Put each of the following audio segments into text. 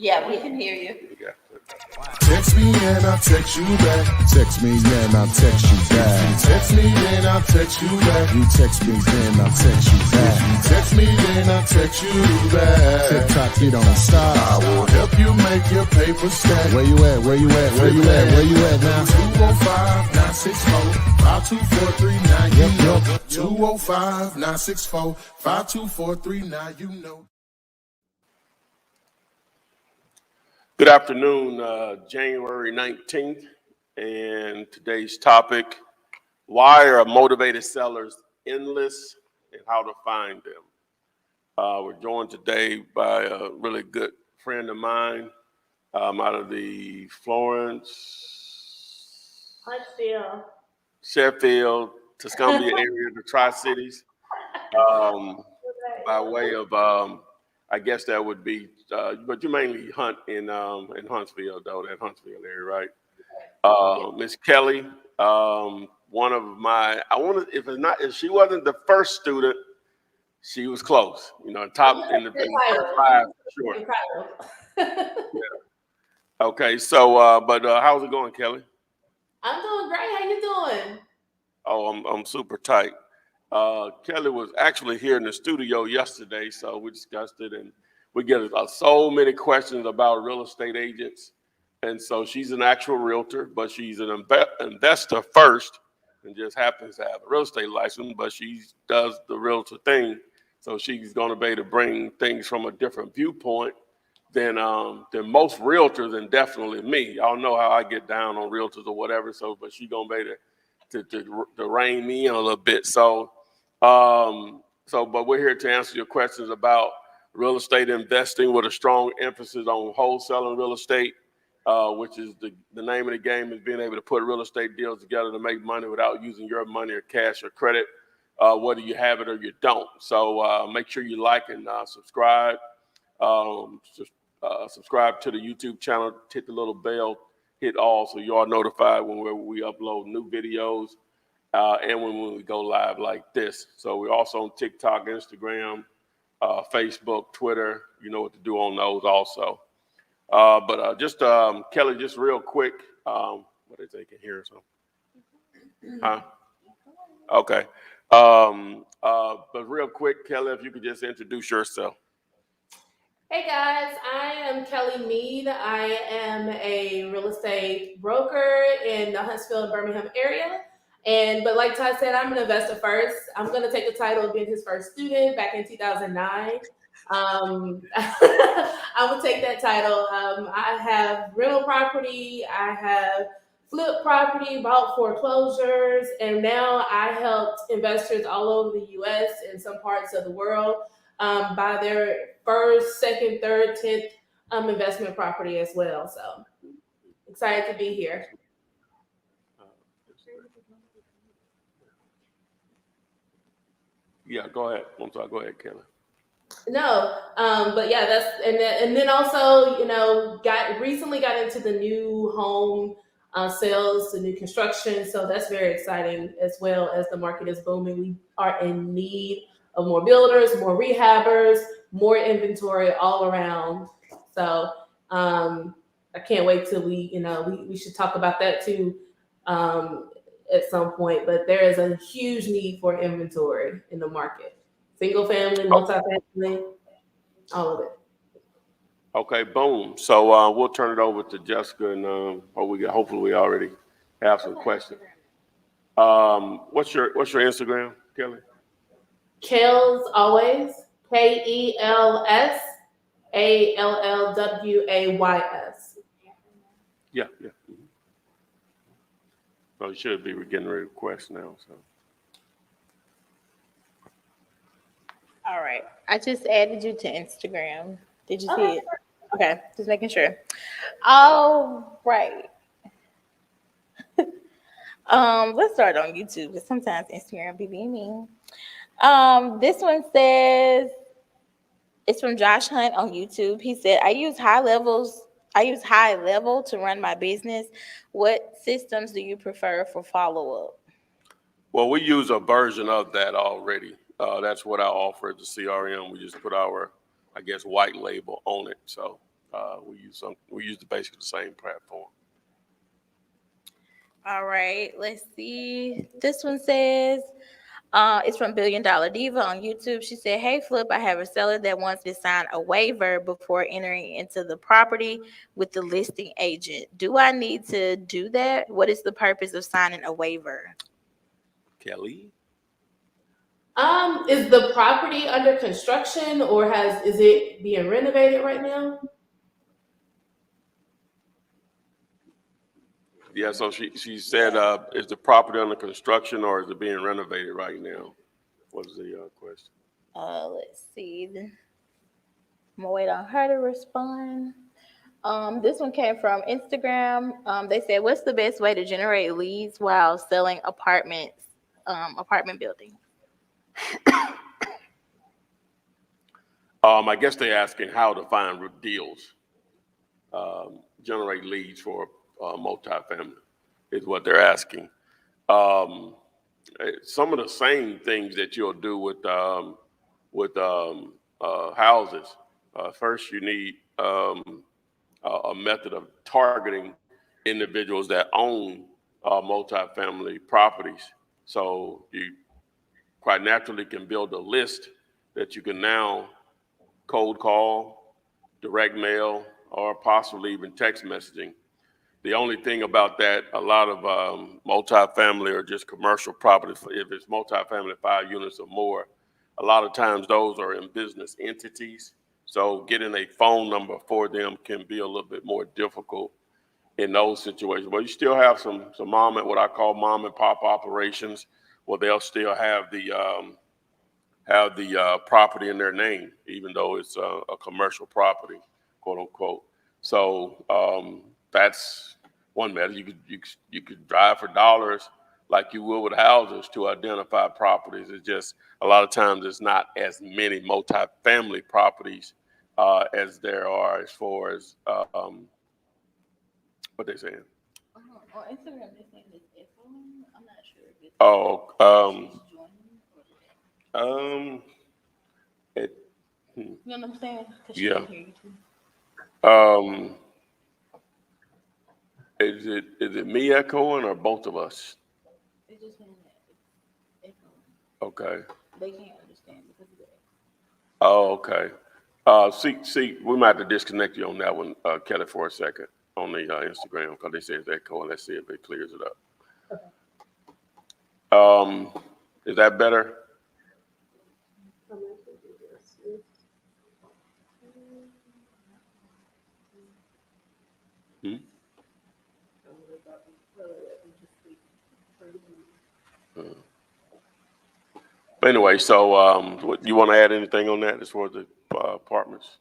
Yeah, we can hear you. Text me and I'll text you back. Text me and I'll text you back. Text me and I'll text you back. You text me then I'll text you back. Text me then I'll text you back. TikTok, you don't stop. I will help you make your paper stack. Where you at? Where you at? Where you at? Where you at now? 205-964-5243. Yep. 205-964-5243. You know. Good afternoon, January 19th, and today's topic, why are motivated sellers endless and how to find them? We're joined today by a really good friend of mine out of the Florence, Huntsville, Sheffield, Tuscumbia area, the Tri-Cities, by way of, I guess that would be, but you mainly hunt in Huntsville, though, that Huntsville area, right? Miss Kelly, one of my, if she wasn't the first student, she was close, top in the first five, sure. Yeah. Okay, so, but how's it going, Kelly? I'm doing great. How you doing? Oh, I'm super tight. Kelly was actually here in the studio yesterday, so we discussed it, and we get so many questions about real estate agents. And so she's an actual realtor, but she's an investor first and just happens to have a real estate license, but she does the realtor thing. So she's going to be able to bring things from a different viewpoint than most realtors, and definitely me. Y'all know how I get down on realtors or whatever. So, but she's going to be able to rein me in a little bit. So, but we're here to answer your questions about real estate investing with a strong emphasis on wholesaling real estate, which is the name of the game, is being able to put real estate deals together to make money without using your money or cash or credit, whether you have it or you don't. So make sure you like and subscribe. Subscribe to the YouTube channel, hit the little bell, hit all, so you are notified when we upload new videos and when we go live like this. So we're also on TikTok, Instagram, Facebook, Twitter. You know what to do on those also. But just Kelly, just real quick, what is they can hear or something? Huh? Okay. But real quick, Kelly, if you could just introduce yourself. Hey guys, I am Kelly Mead. I am a real estate broker in the Huntsville and Birmingham area. But like Todd said, I'm an investor first. I'm going to take the title of being his first student back in 2009. I would take that title. I have rental property. I have flip property, bought foreclosures, and now I helped investors all over the U.S. and some parts of the world buy their first, second, third, 10th investment property as well. So excited to be here. Yeah, go ahead. I'm sorry. Go ahead, Kelly. No, but yeah, and then also, recently got into the new home sales, the new construction. So that's very exciting as well, as the market is booming. We are in need of more builders, more rehabbers, more inventory all around. So I can't wait till we should talk about that too at some point. But there is a huge need for inventory in the market. Single family, multifamily, all of it. Okay, boom. So we'll turn it over to Jessica, and hopefully we already have some questions. What's your Instagram, Kelly? Kels always, KELSALLWAYS. Yeah. Mm-hmm. So you should be getting ready to request now. So. All right. I just added you to Instagram. Did you see it? Okay, just making sure. All right. Let's start on YouTube, because sometimes Instagram be being mean. This one says, it's from Josh Hunt on YouTube. He said, I use high level to run my business. What systems do you prefer for follow-up? Well, we use a version of that already. That's what I offer at the CRM. We just put our, white label on it. So We use basically the same platform. All right, let's see. This one says, it's from Billion Dollar Diva on YouTube. She said, "Hey Flip, I have a seller that wants to sign a waiver before entering into the property with the listing agent. Do I need to do that? What is the purpose of signing a waiver?" Kelly? Is the property under construction or is it being renovated right now? Yeah, so she said, is the property under construction or is it being renovated right now? What is the question? Let's see. I'm gonna wait on her to respond. This one came from Instagram. They said, "What's the best way to generate leads while selling apartment buildings?" I guess they're asking how to find deals, generate leads for multifamily is what they're asking. Some of the same things that you'll do with houses. First, you need a method of targeting individuals that own multifamily properties. So you quite naturally can build a list that you can now cold call, direct mail, or possibly even text messaging. The only thing about that, a lot of multifamily or just commercial properties, if it's multifamily 5 units or more, a lot of times those are in business entities. So getting a phone number for them can be a little bit more difficult in those situations. But you still have some what I call mom and pop operations, where they'll still have the property in their name, even though it's a commercial property, quote unquote. So that's one method. You could drive for dollars like you would with houses to identify properties. It's just a lot of times it's not as many multifamily properties as there are as far as what they saying. On Instagram, they're saying it's echoing. I'm not sure if it's. It. You know what I'm saying? Yeah. Hear you too. Is it me echoing or both of us? It's just saying that it's echoing. Okay. They can't understand because of that. Oh, okay. See, we might have to disconnect you on that one, Kelly, for a second on the Instagram because they say it's echoing. Let's see if it clears it up. Is that better? But anyway, so you want to add anything on that as far as the apartments?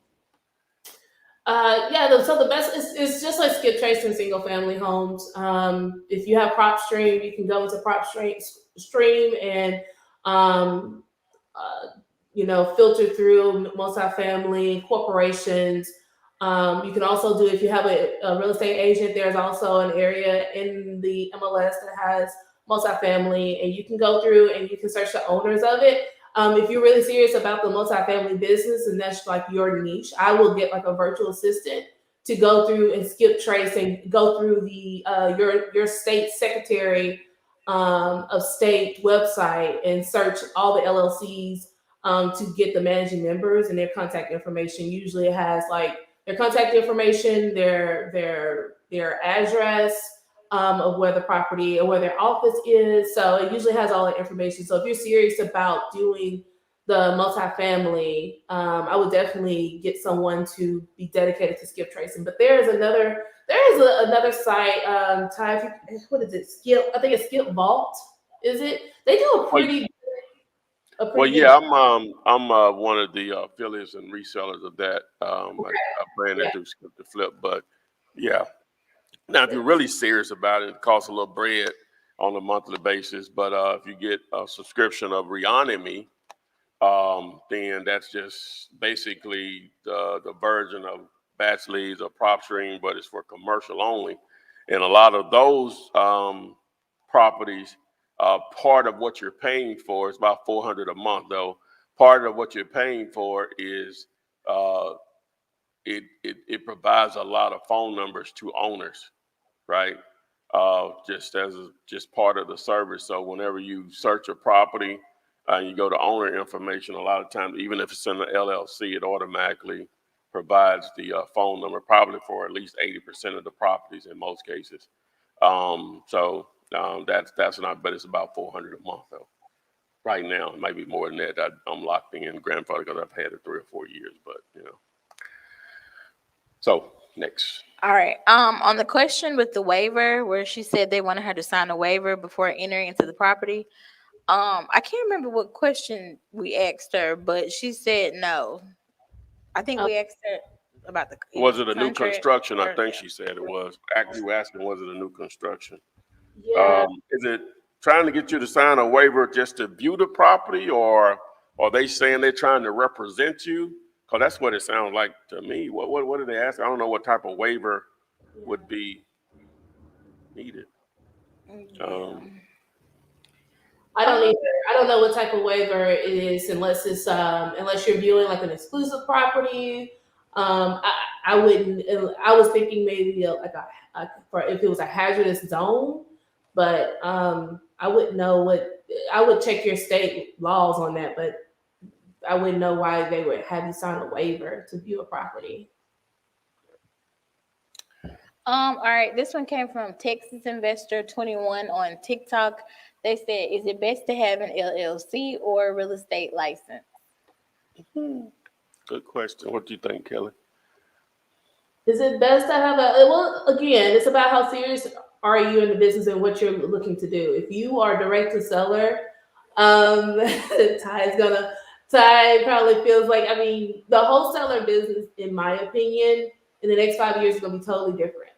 So the best is just like skip tracing single family homes. If you have PropStream, you can go into PropStream and filter through multifamily corporations. You can also do, if you have a real estate agent, there's also an area in the MLS that has multifamily, and you can go through and you can search the owners of it. If you're really serious about the multifamily business and that's like your niche, I will get like a virtual assistant to go through and skip trace and go through the your state secretary of state website and search all the LLCs to get the managing members and their contact information. Usually it has like their contact information, their address, of where the property or where their office is. So it usually has all the information. So if you're serious about doing the multifamily, I would definitely get someone to be dedicated to skip tracing. But there is another site, Ty, what is it? Skip, I think it's Skip Vault. Is it? They do a pretty yeah, I'm one of the affiliates and resellers of that. I brand it through Skip to Flip, but yeah. Now, if you're really serious about it, it costs a little bread on a monthly basis. But if you get a subscription of Reonomy, then that's just basically the version of Batch Leads or PropStream, but it's for commercial only. And a lot of those properties, part of what you're paying for is about $400 a month, though. Part of what you're paying for is it provides a lot of phone numbers to owners, right? Just part of the service. So whenever you search a property, you go to owner information. A lot of times, even if it's in the LLC, it automatically provides the phone number, probably for at least 80% of the properties in most cases. That's not, but it's about $400 a month though. Right now, it might be more than that. I'm locked in grandfather because I've had it 3 or 4 years, but So next. All right. On the question with the waiver, where she said they wanted her to sign a waiver before entering into the property. I can't remember what question we asked her, but she said no. I think we asked her about the Was it a new contract construction? I or- think she said it was. You were asking, was it a new construction? Yeah. Is it trying to get you to sign a waiver just to view the property, or are they saying they're trying to represent you? Because that's what it sounds like to me. What did they ask? I don't know what type of waiver would be needed. I don't either. I don't know what type of waiver it is unless it's unless you're viewing like an exclusive property. I wouldn't. I was thinking maybe for if it was a hazardous zone, but I wouldn't know what. I would check your state laws on that, but I wouldn't know why they would have you sign a waiver to view a property. All right, this one came from Texas Investor 21 on TikTok. They said, is it best to have an LLC or a real estate license? Good question. What do you think, Kelly? Is it best to have well, again, it's about how serious are you in the business and what you're looking to do. If you are direct to seller, Ty probably feels like, I mean, the wholesaler business, in my opinion, in the next 5 years is going to be totally different.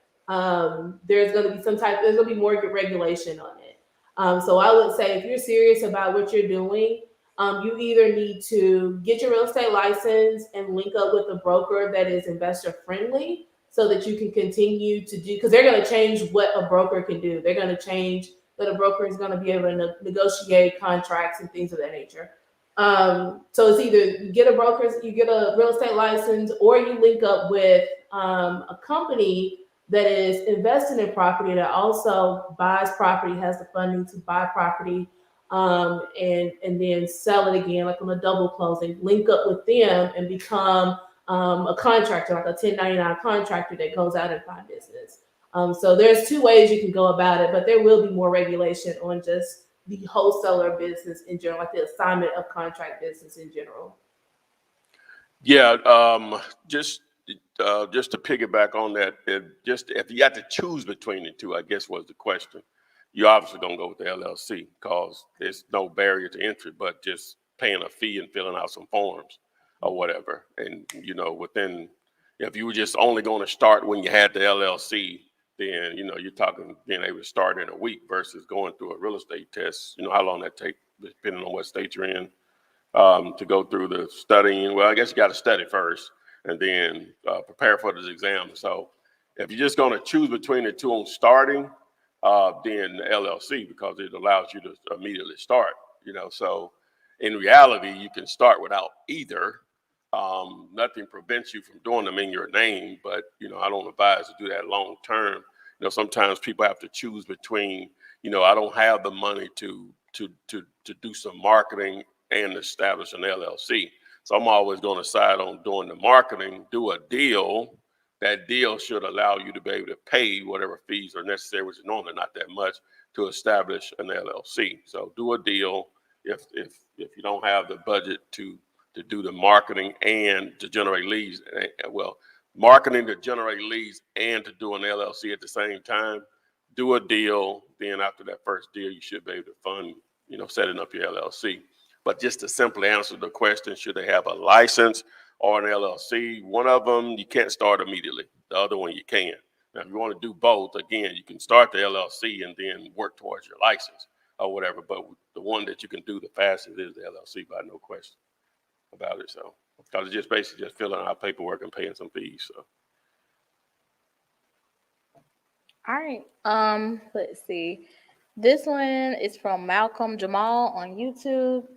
There's going to be more regulation on it. So I would say if you're serious about what you're doing, you either need to get your real estate license and link up with a broker that is investor friendly so that you can continue to do, because they're going to change what a broker can do. They're going to change that a broker is going to be able to negotiate contracts and things of that nature. So it's either you get a real estate license, or you link up with a company that is investing in property that also buys property, has the funding to buy property, and then sell it again, like on a double closing. Link up with them and become a contractor, like a 1099 contractor that goes out and finds business. So there's 2 ways you can go about it, but there will be more regulation on just the wholesaler business in general, like the assignment of contract business in general. Yeah, just to piggyback on that, if you had to choose between the two, I guess was the question. You're obviously gonna go with the LLC because there's no barrier to entry, but just paying a fee and filling out some forms or whatever. And if you were just only going to start when you had the LLC, then you're talking being able to start in a week versus going through a real estate test. How long that take, depending on what state you're in, to go through the studying. Well, I guess you got to study first and then prepare for this exam. So if you're just going to choose between the two on starting, then the LLC, because it allows you to immediately start. So in reality, you can start without either. Nothing prevents you from doing them in your name, but I don't advise to do that long term. Sometimes people have to choose between, I don't have the money to do some marketing and establish an LLC. So I'm always going to side on doing the marketing, do a deal. That deal should allow you to be able to pay whatever fees are necessary, which is normally not that much, to establish an LLC. So do a deal. If you don't have the budget to do the marketing and to generate leads, marketing to generate leads and to do an LLC at the same time, do a deal. Then after that first deal, you should be able to fund, setting up your LLC. But just to simply answer the question, should they have a license or an LLC? One of them, you can't start immediately. The other one, you can. Now, if you want to do both, again, you can start the LLC and then work towards your license or whatever. But the one that you can do the fastest is the LLC, by no question about it. So, because it's just basically just filling out paperwork and paying some fees. So. All right. Let's see. This one is from Malcolm Jamal on YouTube.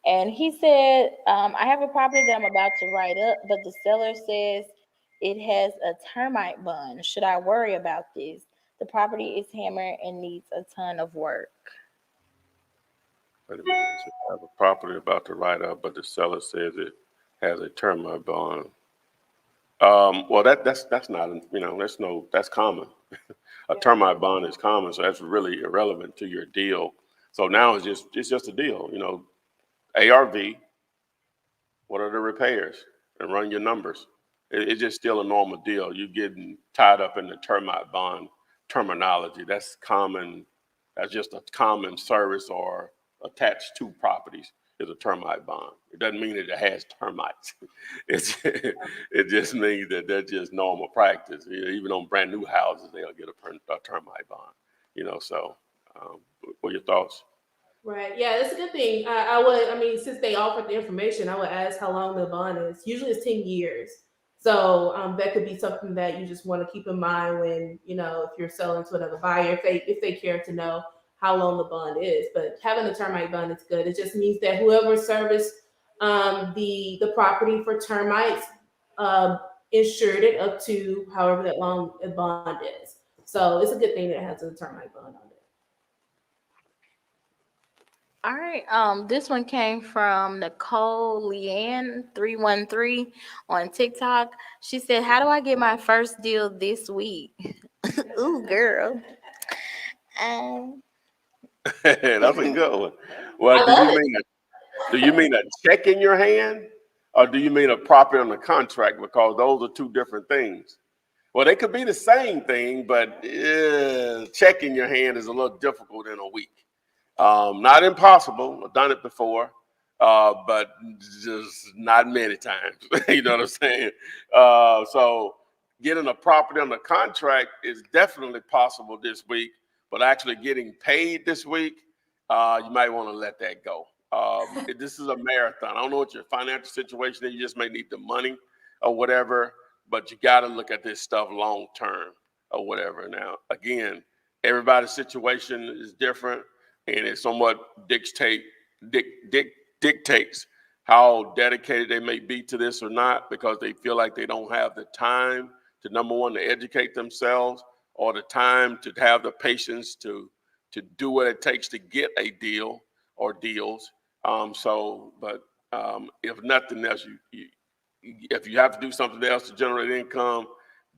And he said, I have a property that I'm about to write up, but the seller says it has a termite bun. Should I worry about this? The property is hammered and needs a ton of work. Wait a minute. So I have a property about to write up, but the seller says it has a termite bond. Well, that's not, that's common. A termite bond is common, so that's really irrelevant to your deal. So now it's just a deal, ARV, what are the repairs, and run your numbers. It's just still a normal deal. You're getting tied up in the termite bond terminology. That's common. That's just a common service or attached to properties is a termite bond. It doesn't mean that it has termites. It just means that that's just normal practice. Even on brand new houses, they'll get a termite bond. So what are your thoughts? Right. Yeah, that's a good thing. I mean, since they offered the information, I would ask how long the bond is. Usually it's 10 years. So that could be something that you just want to keep in mind when, if you're selling to another buyer, if they care to know how long the bond is. But having a termite bond is good. It just means that whoever serviced the property for termites insured it up to however that long a bond is. So it's a good thing that it has a termite bond on it. All right. This one came from Nicole Leanne 313 on TikTok. She said, "How do I get my first deal this week?" Ooh, girl. That's a good one. Well, I do you love it. mean a check in your hand, or do you mean a property on the contract? Because those are two different things. Well, they could be the same thing, but check in your hand is a little difficult in a week. Not impossible. I've done it before, but just not many times. You know what I'm saying? So getting a property on the contract is definitely possible this week, but actually getting paid this week, you might want to let that go. This is a marathon. I don't know what your financial situation is. You just may need the money or whatever, but you got to look at this stuff long term or whatever. Now, again, everybody's situation is different, and it somewhat dictates how dedicated they may be to this or not, because they feel like they don't have the time to, number one, to educate themselves, or the time to have the patience to do what it takes to get a deal or deals. If nothing else, if you have to do something else to generate income,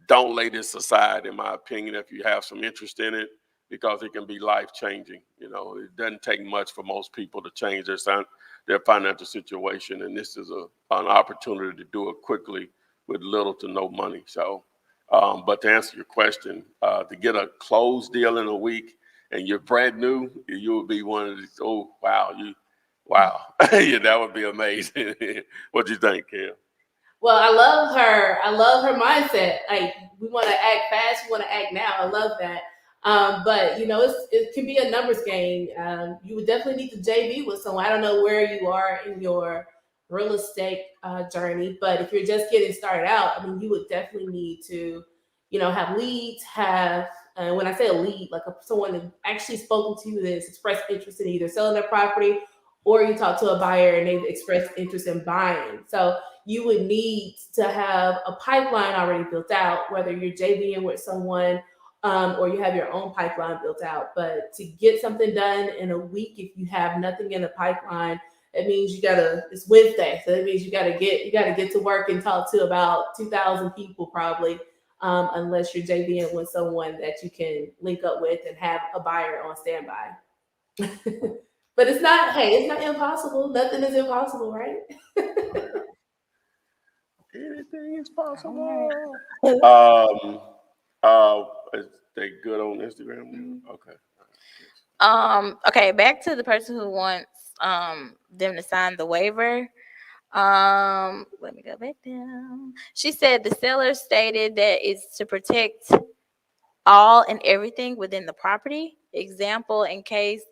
don't lay this aside, in my opinion, if you have some interest in it, because it can be life-changing. It doesn't take much for most people to change their financial situation, and this is an opportunity to do it quickly with little to no money. So, but to answer your question, to get a closed deal in a week and you're brand new, you would be one of these, oh, wow, yeah, that would be amazing. What do you think, Kim? Well, I love her. I love her mindset. Like, we want to act fast, we want to act now. I love that. But it can be a numbers game. You would definitely need to JV with someone. I don't know where you are in your real estate journey, but if you're just getting started out, I mean, you would definitely need to, have leads. When I say a lead, like someone that actually spoken to you that's expressed interest in either selling their property, or you talk to a buyer and they've expressed interest in buying. So you would need to have a pipeline already built out, whether you're JVing with someone or you have your own pipeline built out. But to get something done in a week, if you have nothing in the pipeline, it means it's Wednesday. So it means you gotta get to work and talk to about 2,000 people probably, unless you're JVing with someone that you can link up with and have a buyer on standby. But it's not impossible. Nothing is impossible, right? Anything is possible. Is they good on Instagram now? Okay. Okay, back to the person who wants them to sign the waiver. Let me go back down. She said the seller stated that it's to protect all and everything within the property. Example, in case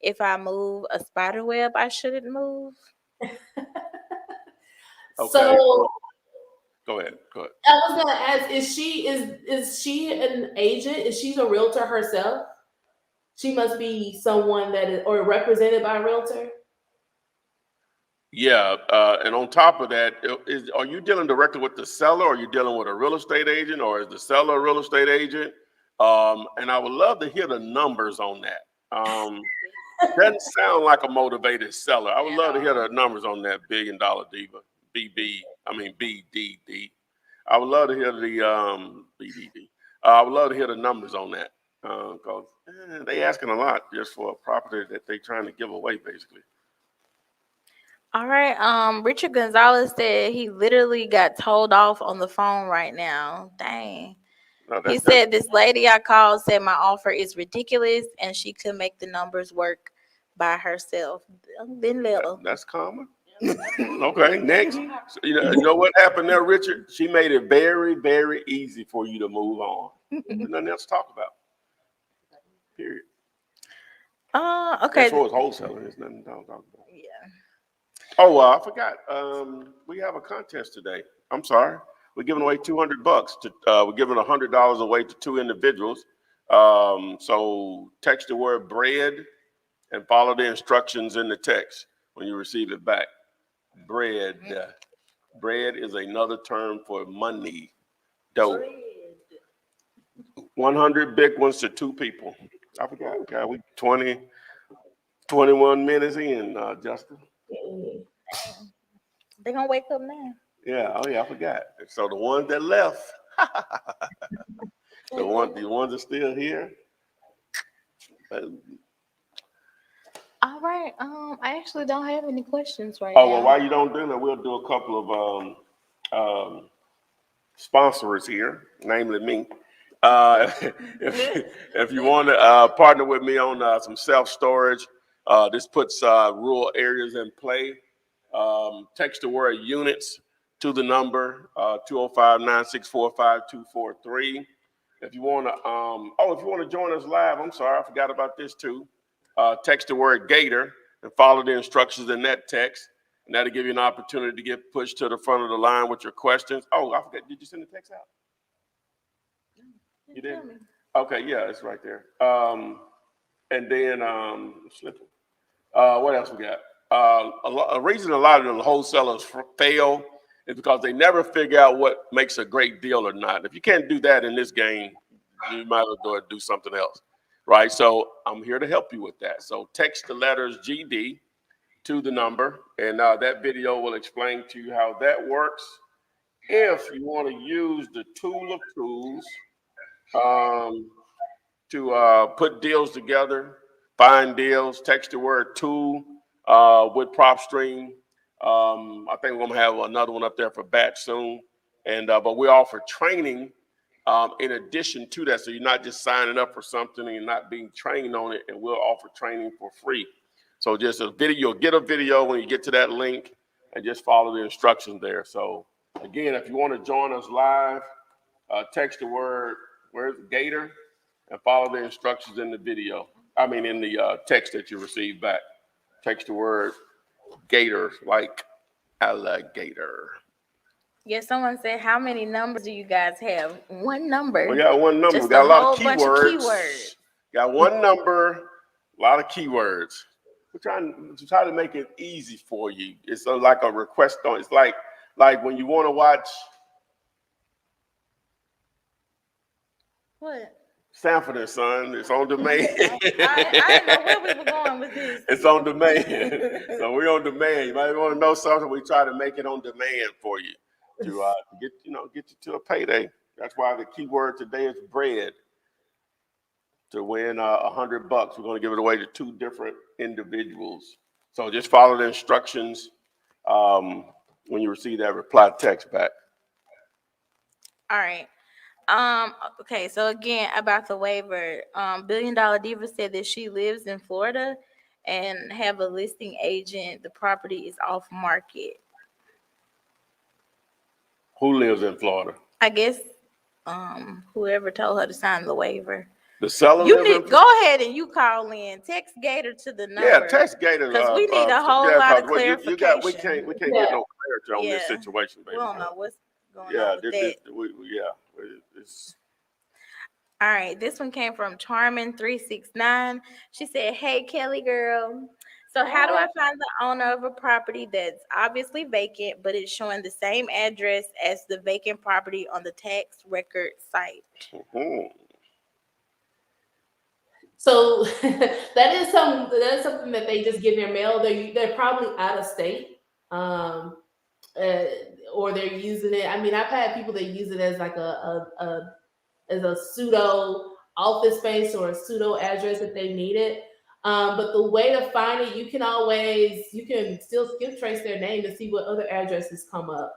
if I move a spider web, I shouldn't move. Okay. So Go ahead. I was gonna ask: is she an agent? Is she a realtor herself? She must be someone that is or represented by a realtor. Yeah, and on top of that, are you dealing directly with the seller, or are you dealing with a real estate agent, or is the seller a real estate agent? And I would love to hear the numbers on that. Doesn't sound like a motivated seller. I would love to hear the numbers on that $1 billion diva, BDD. I would love to hear the BDD. I would love to hear the numbers on that because they asking a lot just for a property that they trying to give away, basically. All right. Richard Gonzalez said he literally got told off on the phone right now. Dang. No, He said this lady I called said my offer is ridiculous and she could make the numbers work by herself. Been little. that's common. Okay, next. So, you know what happened there, Richard? She made it very, very easy for you to move on. There's nothing else to talk about. Period. Okay. As far as wholesaling, there's nothing to talk about. Yeah. Oh, I forgot. We have a contest today. I'm sorry. We're giving away $200 we're giving $100 away to 2 individuals. So text the word bread and follow the instructions in the text when you receive it back. Bread. Bread is another term for money. Dough. 100 big ones to 2 people. I forgot. Okay, we 21 minutes in, Justin. They're gonna wake up now. Yeah, oh yeah, I forgot. So the ones that left, the ones that are still here. All right. I actually don't have any questions right Oh now. well, while you don't do that, we'll do a couple of sponsors here, namely me. If you want to partner with me on some self-storage, this puts rural areas in play. Text the word units to the number 205-964-5243. If you want to, if you want to join us live, I'm sorry, I forgot about this too. Text the word Gator and follow the instructions in that text, and that'll give you an opportunity to get pushed to the front of the line with your questions. Oh, I forgot. Did you send the text out? You did? Okay, yeah, it's right there. And then slipping. What else we got? A reason a lot of the wholesalers fail is because they never figure out what makes a great deal or not. If you can't do that in this game, you might as well do something else, right? So I'm here to help you with that. So text the letters GD to the number, and that video will explain to you how that works. If you want to use the tool of tools to put deals together, find deals, text the word tool with PropStream. I think we're gonna have another one up there for batch soon. And but we offer training in addition to that. So you're not just signing up for something and you're not being trained on it, and we'll offer training for free. So just a video, you'll get a video when you get to that link and just follow the instructions there. So again, if you want to join us live, text the word, where's Gator, and follow the instructions in the video. I mean, in the text that you receive back. Text the word Gator, like alligator. Yeah, someone said, how many numbers do you guys have? One number. We got one number. Just We got a lot whole of bunch keywords. Got one number, a lot of keywords. We're trying to make it easy for you. It's like a request on. It's like when you want to watch. What? Sanford and Son. It's on demand. I didn't know where we were going with this. It's on demand. So we're on demand. You might want to know something. We try to make it on demand for you to get you to a payday. That's why the keyword today is bread. To win $100, we're going to give it away to 2 different individuals. So just follow the instructions when you receive that reply text back. All right. Okay, so again about the waiver, $1 Billion Diva said that she lives in Florida and have a listing agent. The property is off market. Who lives in Florida? I guess whoever told her to sign the waiver. The seller. Go ahead and you call in. Text Gator to the number. Yeah, text Gator because we need a whole lot of clarification. We can't get no clarity on this situation, baby. We don't know what's going on with that. It's... All right, this one came from Charmin369. She said, "Hey Kelly girl, So how do I find the owner of a property that's obviously vacant, but it's showing the same address as the vacant property on the tax record site? Mhm. So that is something that they just get in their mail. They're probably out of state, um, uh, or they're using it. I mean, I've had people that use it as like a pseudo office space or a pseudo address if they need it. But the way to find it, you can still skip trace their name to see what other addresses come up.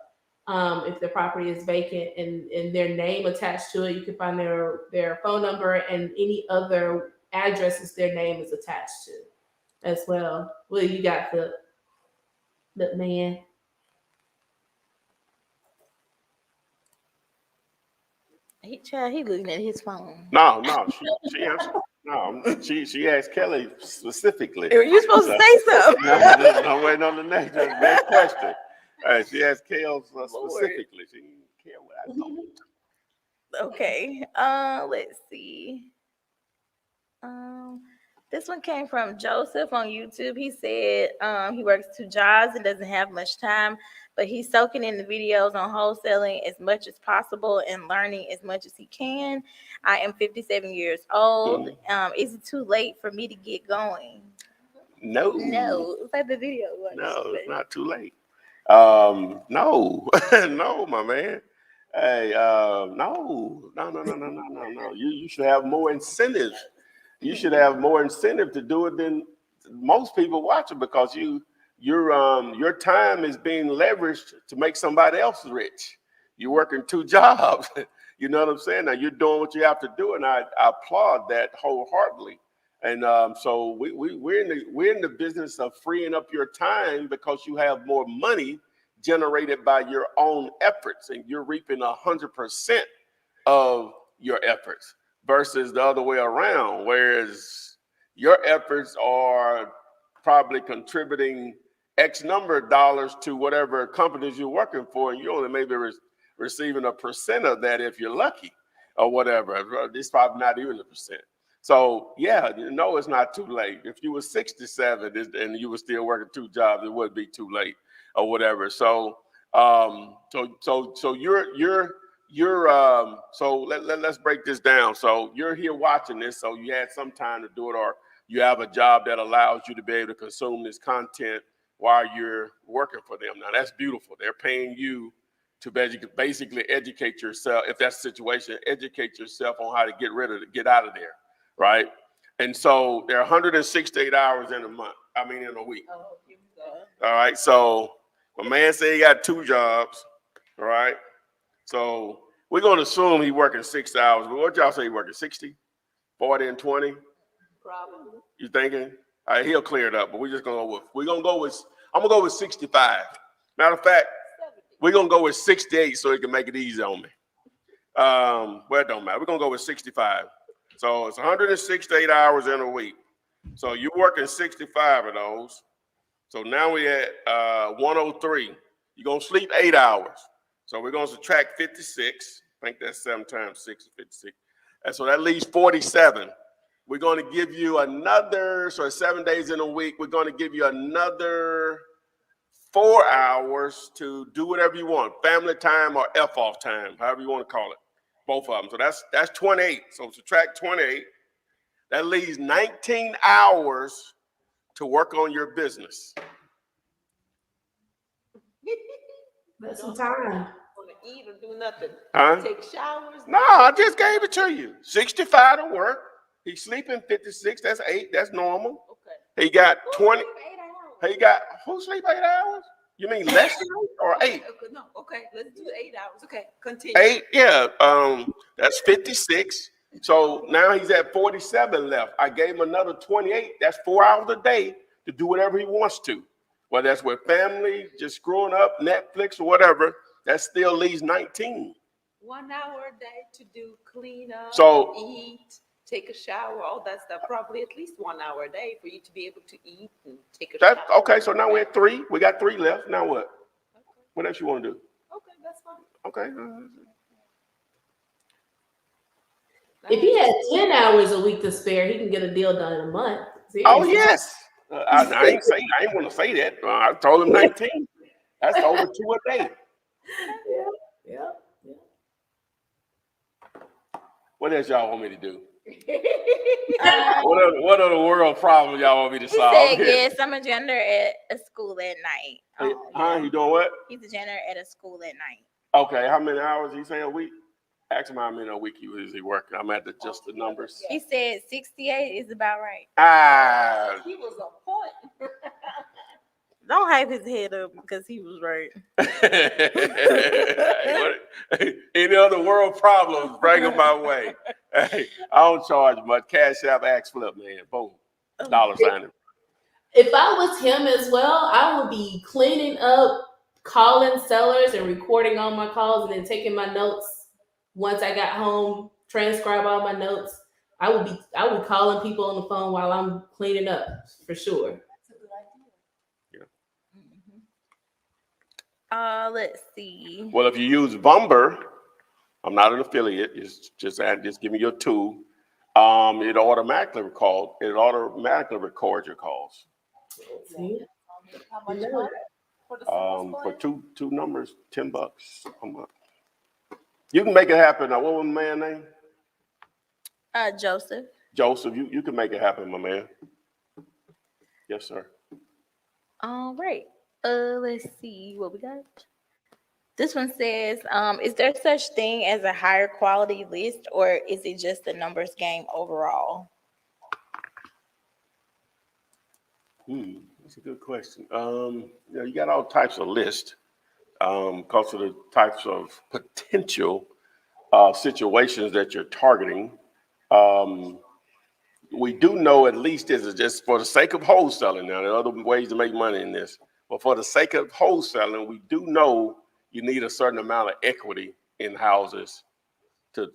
If the property is vacant and their name attached to it, you can find their phone number and any other addresses their name is attached to as well. Well, you got the man. He looking at his phone. No, she answered. No, she asked Kelly specifically. You're supposed to say something. I'm waiting on the next question. She asked Kale specifically. She didn't care what I told. Okay. Let's see. This one came from Joseph on YouTube. He said he works 2 jobs and doesn't have much time, but he's soaking in the videos on wholesaling as much as possible and learning as much as he can. I am 57 years old. Is it too late for me to get going? No. It's like the video. No, it's not too late. No, no, my man. Hey, no. You should have more incentive. You should have more incentive to do it than most people watching, because your time is being leveraged to make somebody else rich. You're working 2 jobs. You know what I'm saying? Now you're doing what you have to do, and I applaud that wholeheartedly. And so we're in the business of freeing up your time because you have more money generated by your own efforts, and you're reaping 100% of your efforts versus the other way around, whereas your efforts are probably contributing X number of dollars to whatever companies you're working for, and you only maybe receiving 1% of that if you're lucky or whatever. It's probably not even 1%. So yeah, no, it's not too late. If you were 67 and you were still working 2 jobs, it wouldn't be too late or whatever. So so let's break this down. So you're here watching this, so you had some time to do it, or you have a job that allows you to be able to consume this content while you're working for them. Now that's beautiful. They're paying you to basically educate yourself. If that's the situation, educate yourself on how to get out of there, right? And so there are 168 hours in a week. All right. So my man said he got 2 jobs. All right. So we're going to assume he's working 6 hours. But what y'all say he working 60, 40, and 20? Probably. You thinking? All right, he'll clear it up. But I'm going to go with 65. Matter of fact, we're going to go with 68 so he can make it easy on me. Well, it don't matter. We're going to go with 65. So it's 168 hours in a week. So you're working 65 of those. So now we at 103. You're going to sleep 8 hours. So we're going to subtract 56. I think that's 7 times 6 is 56. And so that leaves 47. We're going to give you another, so 7 days in a week, we're going to give you another 4 hours to do whatever you want, family time or F-off time, however you want to call it, both of them. So that's 28. So subtract 28. That leaves 19 hours to work on your business. That's some time. Want to eat or do nothing? Huh? Take showers? No, I just gave it to you. 65 to work. He's sleeping 56. That's 8. That's normal. Okay. He got 20. 8 hours. He got, who sleep 8 hours? You mean less than 8 or 8? Okay, no, okay, let's do 8 hours. Okay, continue. 8, yeah. That's 56. So now he's at 47 left. I gave him another 28. That's 4 hours a day to do whatever he wants to. Whether that's with family, just screwing up, Netflix or whatever, that still leaves 19. 1 hour a day to do clean up, So eat, take a shower, all that stuff. Probably at least 1 hour a day for you to be able to eat and take a shower. okay, so now we're at 3. We got 3 left. Now what? Okay. What else you want to do? Okay, that's fine. Okay. If he had 10 hours a week to spare, he can get a deal done in a month. Oh, Seriously. yes. I ain't want to say that. I told him 19. That's over 2 a day. Yeah. What else y'all want me to do? Um, What are the world problems y'all want me to he solve? said, yes, I'm a janitor at a school at night. Hey, Yeah. you doing what? He's a janitor at a school at night. Okay, how many hours he saying a week? Ask him how many a week is he working. I'm at just the numbers. He said 68 is about right. Ah. He was on point. Don't hype his head up because he was right. Any other world problems, bring them my way. Hey, I don't charge much. Cash App, Axe Flip, man. Boom. $sign. If I was him as well, I would be cleaning up, calling sellers and recording all my calls and then taking my notes once I got home, transcribe all my notes. I would be calling people on the phone while I'm cleaning up for sure. Let's see. Well, if you use Vumber, I'm not an affiliate. It's just give me your tool. It automatically records your calls. See? How much money for the sales For plan? two numbers, $10 a month. You can make it happen. Now, what was the man's name? Joseph. Joseph, you can make it happen, my man. Yes, sir. All right. Let's see what we got. This one says, is there such thing as a higher quality list, or is it just a numbers game overall? That's a good question. You got all types of lists because of the types of potential situations that you're targeting. We do know, at least this is just for the sake of wholesaling. Now, there are other ways to make money in this, but for the sake of wholesaling, we do know you need a certain amount of equity in houses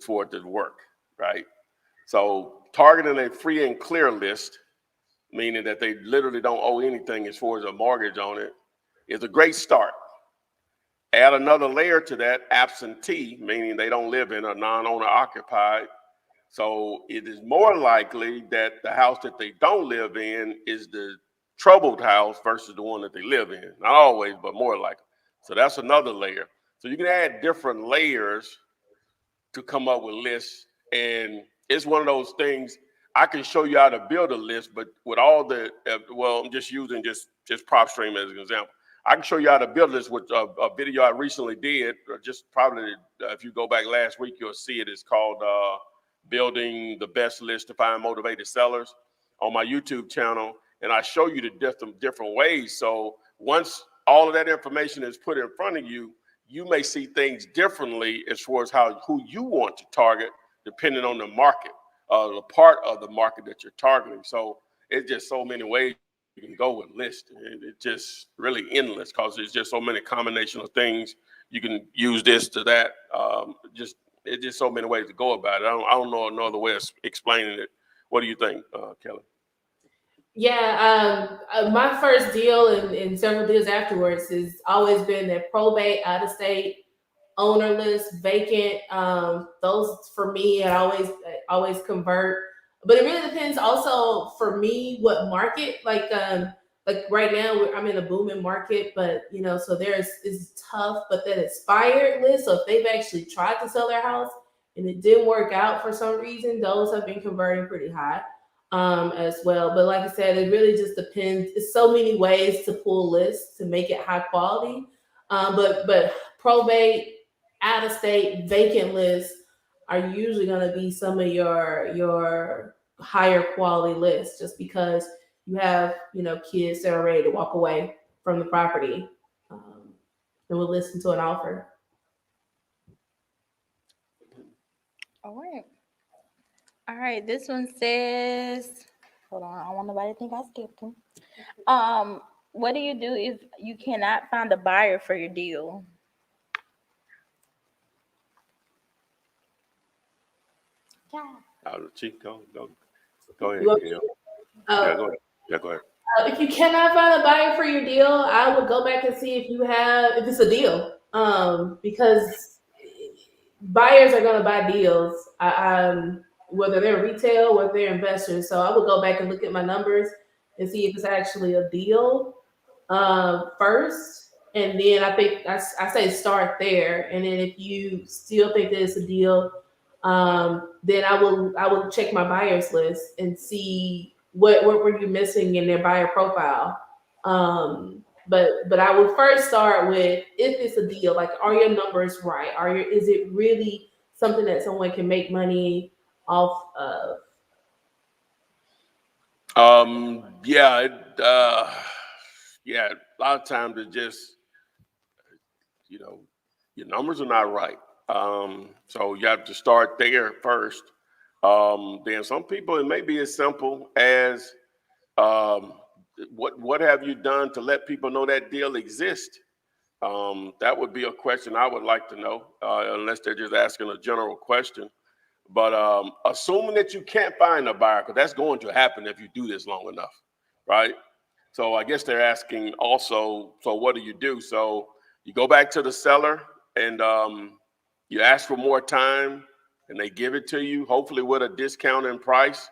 for it to work, right? So targeting a free and clear list, meaning that they literally don't owe anything as far as a mortgage on it, is a great start. Add another layer to that, absentee, meaning they don't live in, a non-owner occupied. So it is more likely that the house that they don't live in is the troubled house versus the one that they live in. Not always, but more likely. So that's another layer. So you can add different layers to come up with lists. And it's one of those things, I can show you how to build a list, but with all the, I'm just using just PropStream as an example. I can show you how to build this with a video I recently did, or just probably if you go back last week, you'll see it. It's called Building the Best List to Find Motivated Sellers on my YouTube channel. And I show you the different ways. So once all of that information is put in front of you, you may see things differently as far as who you want to target, depending on the market, the part of the market that you're targeting. So it's just so many ways you can go with lists. It's just really endless because there's just so many combination of things. You can use this to that. It's just so many ways to go about it. I don't know another way of explaining it. What do you think, Kelly? Yeah, my first deal and several deals afterwards has always been that probate, out of state, ownerless, vacant. Those for me, I always convert. But it really depends also for me what market. Like right now I'm in a booming market, but so it's tough. But that expired list. So if they've actually tried to sell their house and it didn't work out for some reason, those have been converting pretty high. As well. But like I said, it really just depends. It's so many ways to pull lists to make it high quality. But probate, out of state, vacant lists are usually going to be some of your higher quality lists, just because you have kids that are ready to walk away from the property and will listen to an offer. All right, this one says, hold on, I don't want nobody to think I skipped him. What do you do if you cannot find a buyer for your deal? Chief, go ahead. You Gail. want- Go ahead. Yeah, go ahead. If you cannot find a buyer for your deal, I would go back and see if it's a deal. Because buyers are going to buy deals, whether they're retail, whether they're investors. So I would go back and look at my numbers and see if it's actually a deal first. And then I think I say start there. And then if you still think that it's a deal, then I will check my buyers list and see what were you missing in their buyer profile. But I would first start with if it's a deal, like are your numbers right? Is it really something that someone can make money off of? Yeah, yeah, a lot of times it just, you know, your numbers are not right. So you have to start there first. Then some people, it may be as simple as, um, what have you done to let people know that deal exists? That would be a question I would like to know, unless they're just asking a general question. But assuming that you can't find a buyer, because that's going to happen if you do this long enough, right? So I guess they're asking also, so what do? So you go back to the seller and you ask for more time and they give it to you, hopefully with a discount in price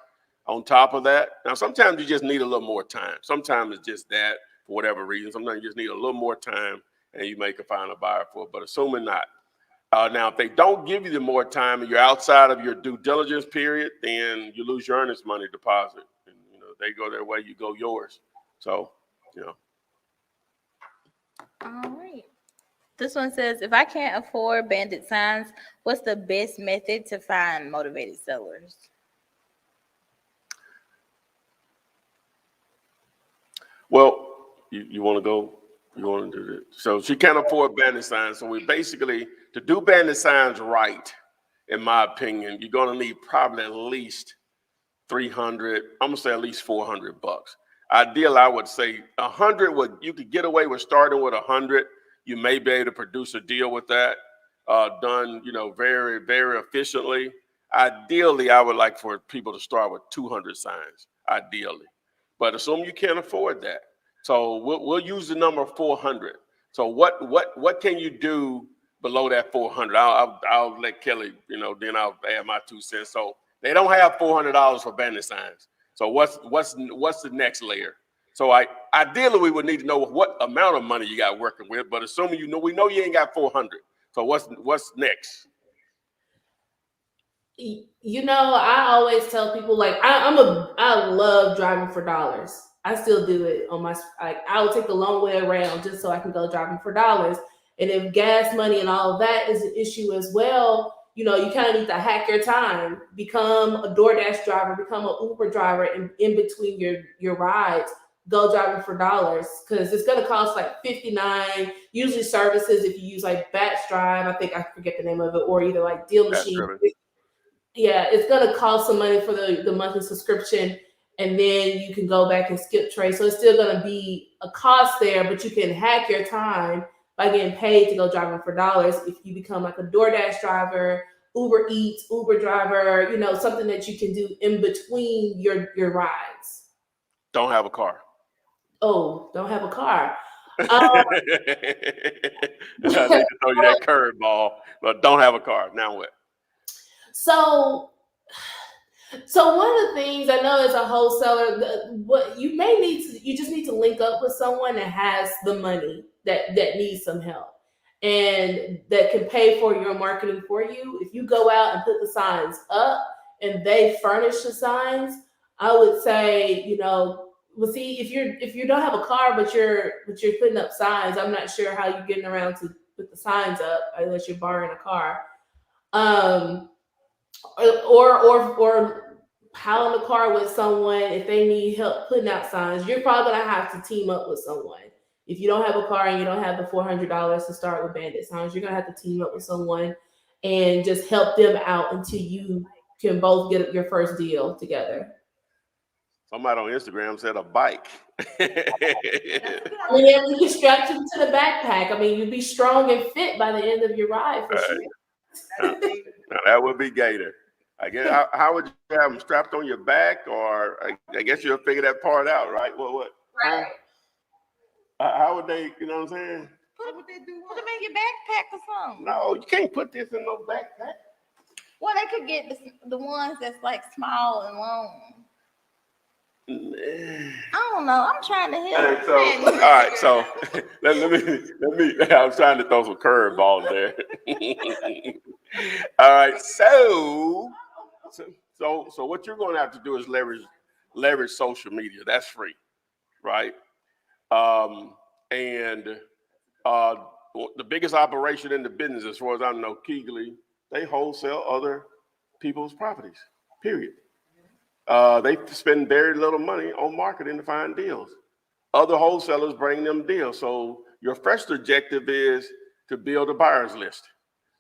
on top of that. Now, sometimes you just need a little more time. Sometimes it's just that for whatever reason. Sometimes you just need a little more time and you may find a buyer for it, but assuming not. Now, if they don't give you the more time and you're outside of your due diligence period, then you lose your earnest money deposit. And, they go their way, you go yours. So, All right. This one says, if I can't afford bandit signs, what's the best method to find motivated sellers? Well, you want to go? You want to do it? So she can't afford bandit signs. So we basically, to do bandit signs right, in my opinion, you're going to need probably at least 300. I'm gonna say at least $400. Ideal, I would say 100. You could get away with starting with 100. You may be able to produce a deal with that, done, very, very efficiently. Ideally, I would like for people to start with 200 signs. Ideally, but assume you can't afford that. So we'll use the number 400. So what can you do below that 400? I'll let Kelly, then I'll add my 2 cents. So they don't have $400 for bandit signs. So what's the next layer? So ideally we would need to know what amount of money you got working with, but assuming we know you ain't got 400. So what's next? I always tell people like I love driving for dollars. I still do it on my I will take the long way around just so I can go driving for dollars. And if gas money and all of that is an issue as well, you kind of need to hack your time, become a DoorDash driver, become an Uber driver in between your rides, go driving for dollars, because it's going to cost like $59. Usually services, if you use like Batch Drive, I forget the name of it, or either like Deal Machine. Yeah, it's gonna cost some money for the monthly subscription, and then you can go back and skip trade. So it's still gonna be a cost there, but you can hack your time by getting paid to go driving for dollars if you become like a DoorDash driver, Uber Eats, Uber driver, something that you can do in between your rides. Don't have a car. Oh, don't have a car. I need to throw you that curveball, but don't have a car. Now what? So one of the things I know as a wholesaler, what you may you just need to link up with someone that has the money that needs some help and that can pay for your marketing for you. If you go out and put the signs up and they furnish the signs, I would say, well, see, if you don't have a car but you're putting up signs, I'm not sure how you're getting around to put the signs up unless you're borrowing a car. Or pile in the car with someone if they need help putting out signs. You're probably gonna have to team up with someone. If you don't have a car and you don't have the $400 to start with bandit signs, you're gonna have to team up with someone and just help them out until you can both get your first deal together. Somebody on Instagram said a bike. I mean, you can strap you to the backpack. I mean, you'd be strong and fit by the end of your ride for sure. Now that would be Gator. I guess how would you have them strapped on your back, or I guess you'll figure that part out, right? What? Right. How would they? You know what I'm saying? What would they do? Put them in your backpack or something. No, you can't put this in no backpack. Well, they could get the ones that's like small and long. I don't know. I'm trying to All help. right, so let me. I was trying to throw some curveballs there. All right, so what you're going to have to do is leverage social media. That's free, right? And the biggest operation in the business, as far as I know, Keegley, they wholesale other people's properties. Period. They spend very little money on marketing to find deals. Other wholesalers bring them deals. So your first objective is to build a buyer's list.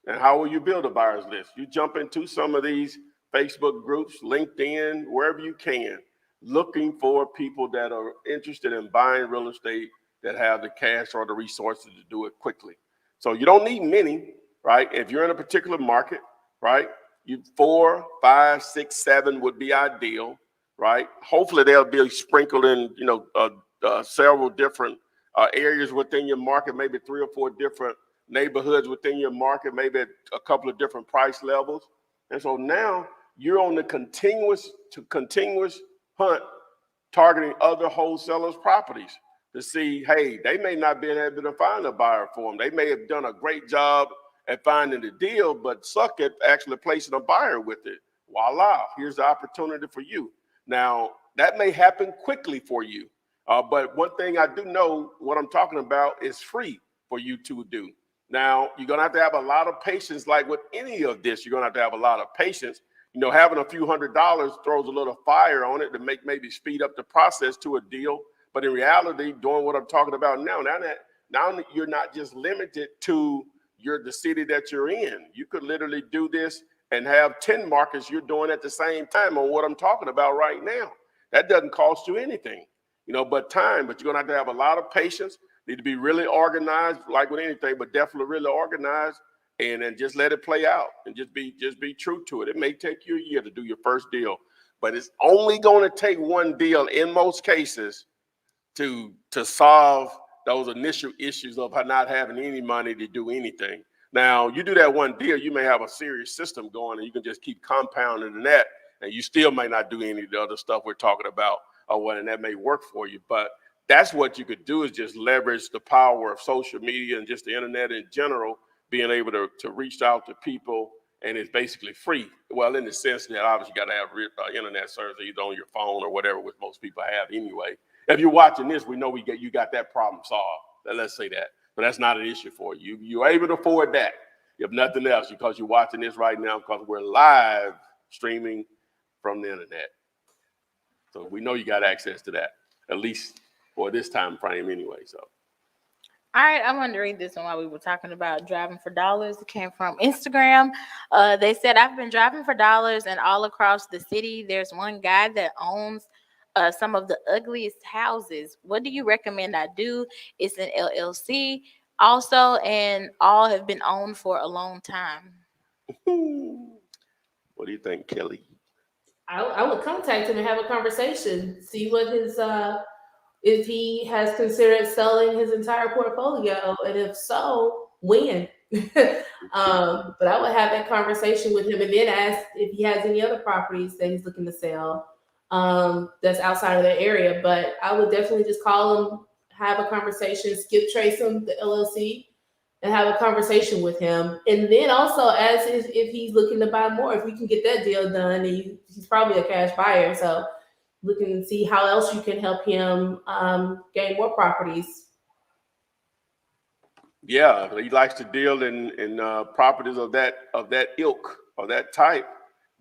And how will you build a buyer's list? You jump into some of these Facebook groups, LinkedIn, wherever you can, looking for people that are interested in buying real estate that have the cash or the resources to do it quickly. So you don't need many, right? If you're in a particular market, right? You 4, 5, 6, 7 would be ideal, right? Hopefully they'll be sprinkled in, several different areas within your market, maybe 3 or 4 different neighborhoods within your market, maybe a couple of different price levels. And so now you're on the continuous hunt, targeting other wholesalers' properties to see, hey, they may not be able to find a buyer for them. They may have done a great job at finding the deal, but suck at actually placing a buyer with it. Voila, here's the opportunity for you. Now, that may happen quickly for you. But one thing I do know, what I'm talking about is free for you to do. Now, you're going to have a lot of patience. Like with any of this, you're going to have a lot of patience. Having a few $100s throws a little fire on it to maybe speed up the process to a deal. But in reality, doing what I'm talking about now you're not just limited to the city that you're in. You could literally do this and have 10 markets you're doing at the same time on what I'm talking about right now. That doesn't cost you anything, but time. But you're going to have a lot of patience. Need to be really organized, like with anything, but definitely really organized, and just let it play out and just be true to it. It may take you a year to do your first deal, but it's only going to take one deal in most cases to solve those initial issues of not having any money to do anything. Now, you do that one deal, you may have a serious system going, and you can just keep compounding that, and you still may not do any of the other stuff we're talking about, and that may work for you. But that's what you could do, is just leverage the power of social media and just the internet in general, being able to reach out to people, and it's basically free. Well, in the sense that obviously you got to have internet service either on your phone or whatever, which most people have anyway. If you're watching this, we know you got that problem solved. Let's say that. But that's not an issue for you. You're able to afford that, if nothing else, because you're watching this right now, because we're live streaming from the internet. So we know you got access to that, at least for this time frame anyway. So. All right, I wanted to read this one while we were talking about driving for dollars. It came from Instagram. They said, I've been driving for dollars, and all across the city, there's one guy that owns some of the ugliest houses. What do you recommend I do? It's an LLC also, and all have been owned for a long time. What do you think, Kelly? I would contact him and have a conversation, see what his if he has considered selling his entire portfolio, and if so, when. But I would have that conversation with him and then ask if he has any other properties that he's looking to sell that's outside of that area. But I would definitely just call him, have a conversation, skip trace him, the LLC, and have a conversation with him. And then also ask if he's looking to buy more, if we can get that deal done. And he's probably a cash buyer, so looking to see how else you can help him gain more properties. Yeah, if he likes to deal in properties of that ilk or that type,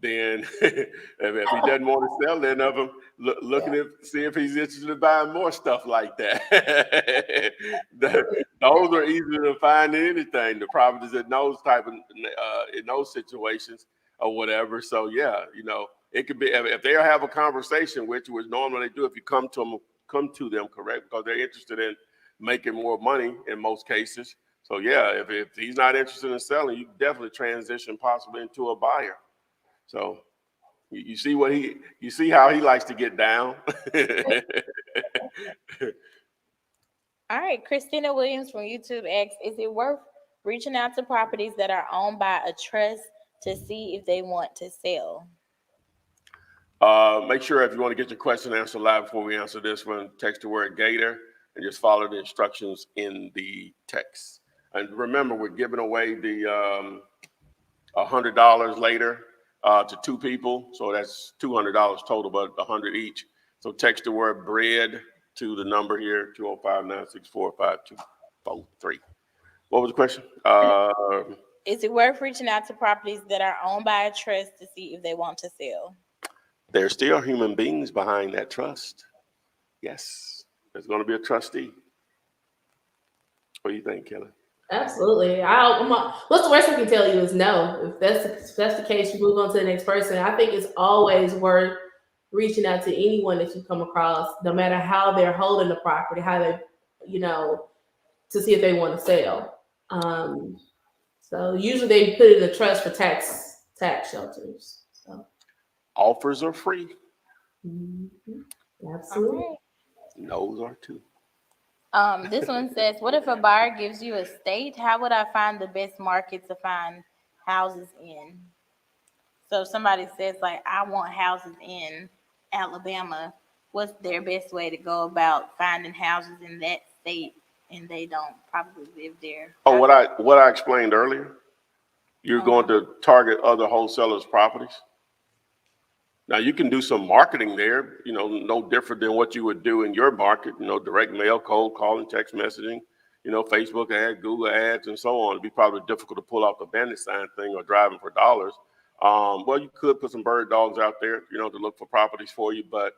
then if he doesn't want to sell any of them, looking to see if he's interested in buying more stuff like that. Those are easier to find than anything. The properties in those in those situations or whatever. So yeah, it could be if they have a conversation, which normally they do if you come to them, correct, because they're interested in making more money in most cases. So yeah, if he's not interested in selling, you definitely transition possibly into a buyer. So you see how he likes to get down. All right, Christina Williams from YouTube asks, is it worth reaching out to properties that are owned by a trust to see if they want to sell? Make sure if you want to get your question answered live before we answer this one, text the word Gator and just follow the instructions in the text. And remember, we're giving away the $100 later to 2 people. So that's $200 total, but $100 each. So text the word bread to the number here, 205-964-5243. What was the question? Is it worth reaching out to properties that are owned by a trust to see if they want to sell? There's still human beings behind that trust. Yes, there's going to be a trustee. What do you think, Kelly? Absolutely. What's the worst we can tell you is no. If that's the case, you move on to the next person. I think it's always worth reaching out to anyone that you come across, no matter how they're holding the property, how they, to see if they want to sell. So usually they put it in a trust for tax shelters. So Offers are free. Absolutely. Okay. No's are too. This one says, what if a buyer gives you a state? How would I find the best market to find houses in? So if somebody says, like, I want houses in Alabama, what's their best way to go about finding houses in that state and they don't probably live there? Oh, what I explained earlier. You're going to target other wholesalers' properties. Now you can do some marketing there, no different than what you would do in your market, direct mail, cold calling, text messaging, Facebook ads, Google ads, and so on. It'd be probably difficult to pull off the bandit sign thing or driving for dollars. Well, you could put some bird dogs out there, to look for properties for you. But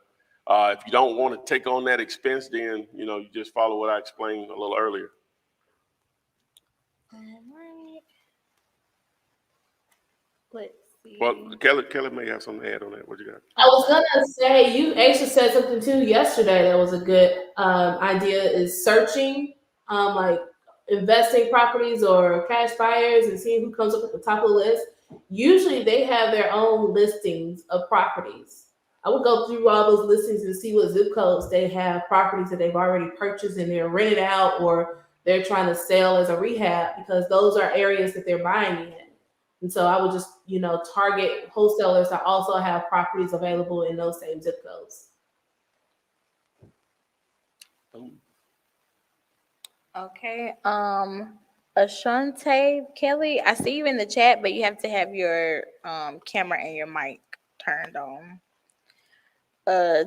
if you don't want to take on that expense, then, you just follow what I explained a little earlier. All right. Let's see. Well, Kelly may have something to add on that. What you got? I was gonna say, you actually said something too yesterday that was a good idea, is searching, like investing properties or cash buyers and seeing who comes up at the top of the list. Usually they have their own listings of properties. I would go through all those listings and see what zip codes they have properties that they've already purchased and they're rented out or they're trying to sell as a rehab, because those are areas that they're buying in. And so I would just, target wholesalers that also have properties available in those same zip codes. Okay. Ashante Kelly, I see you in the chat, but you have to have your camera and your mic turned on.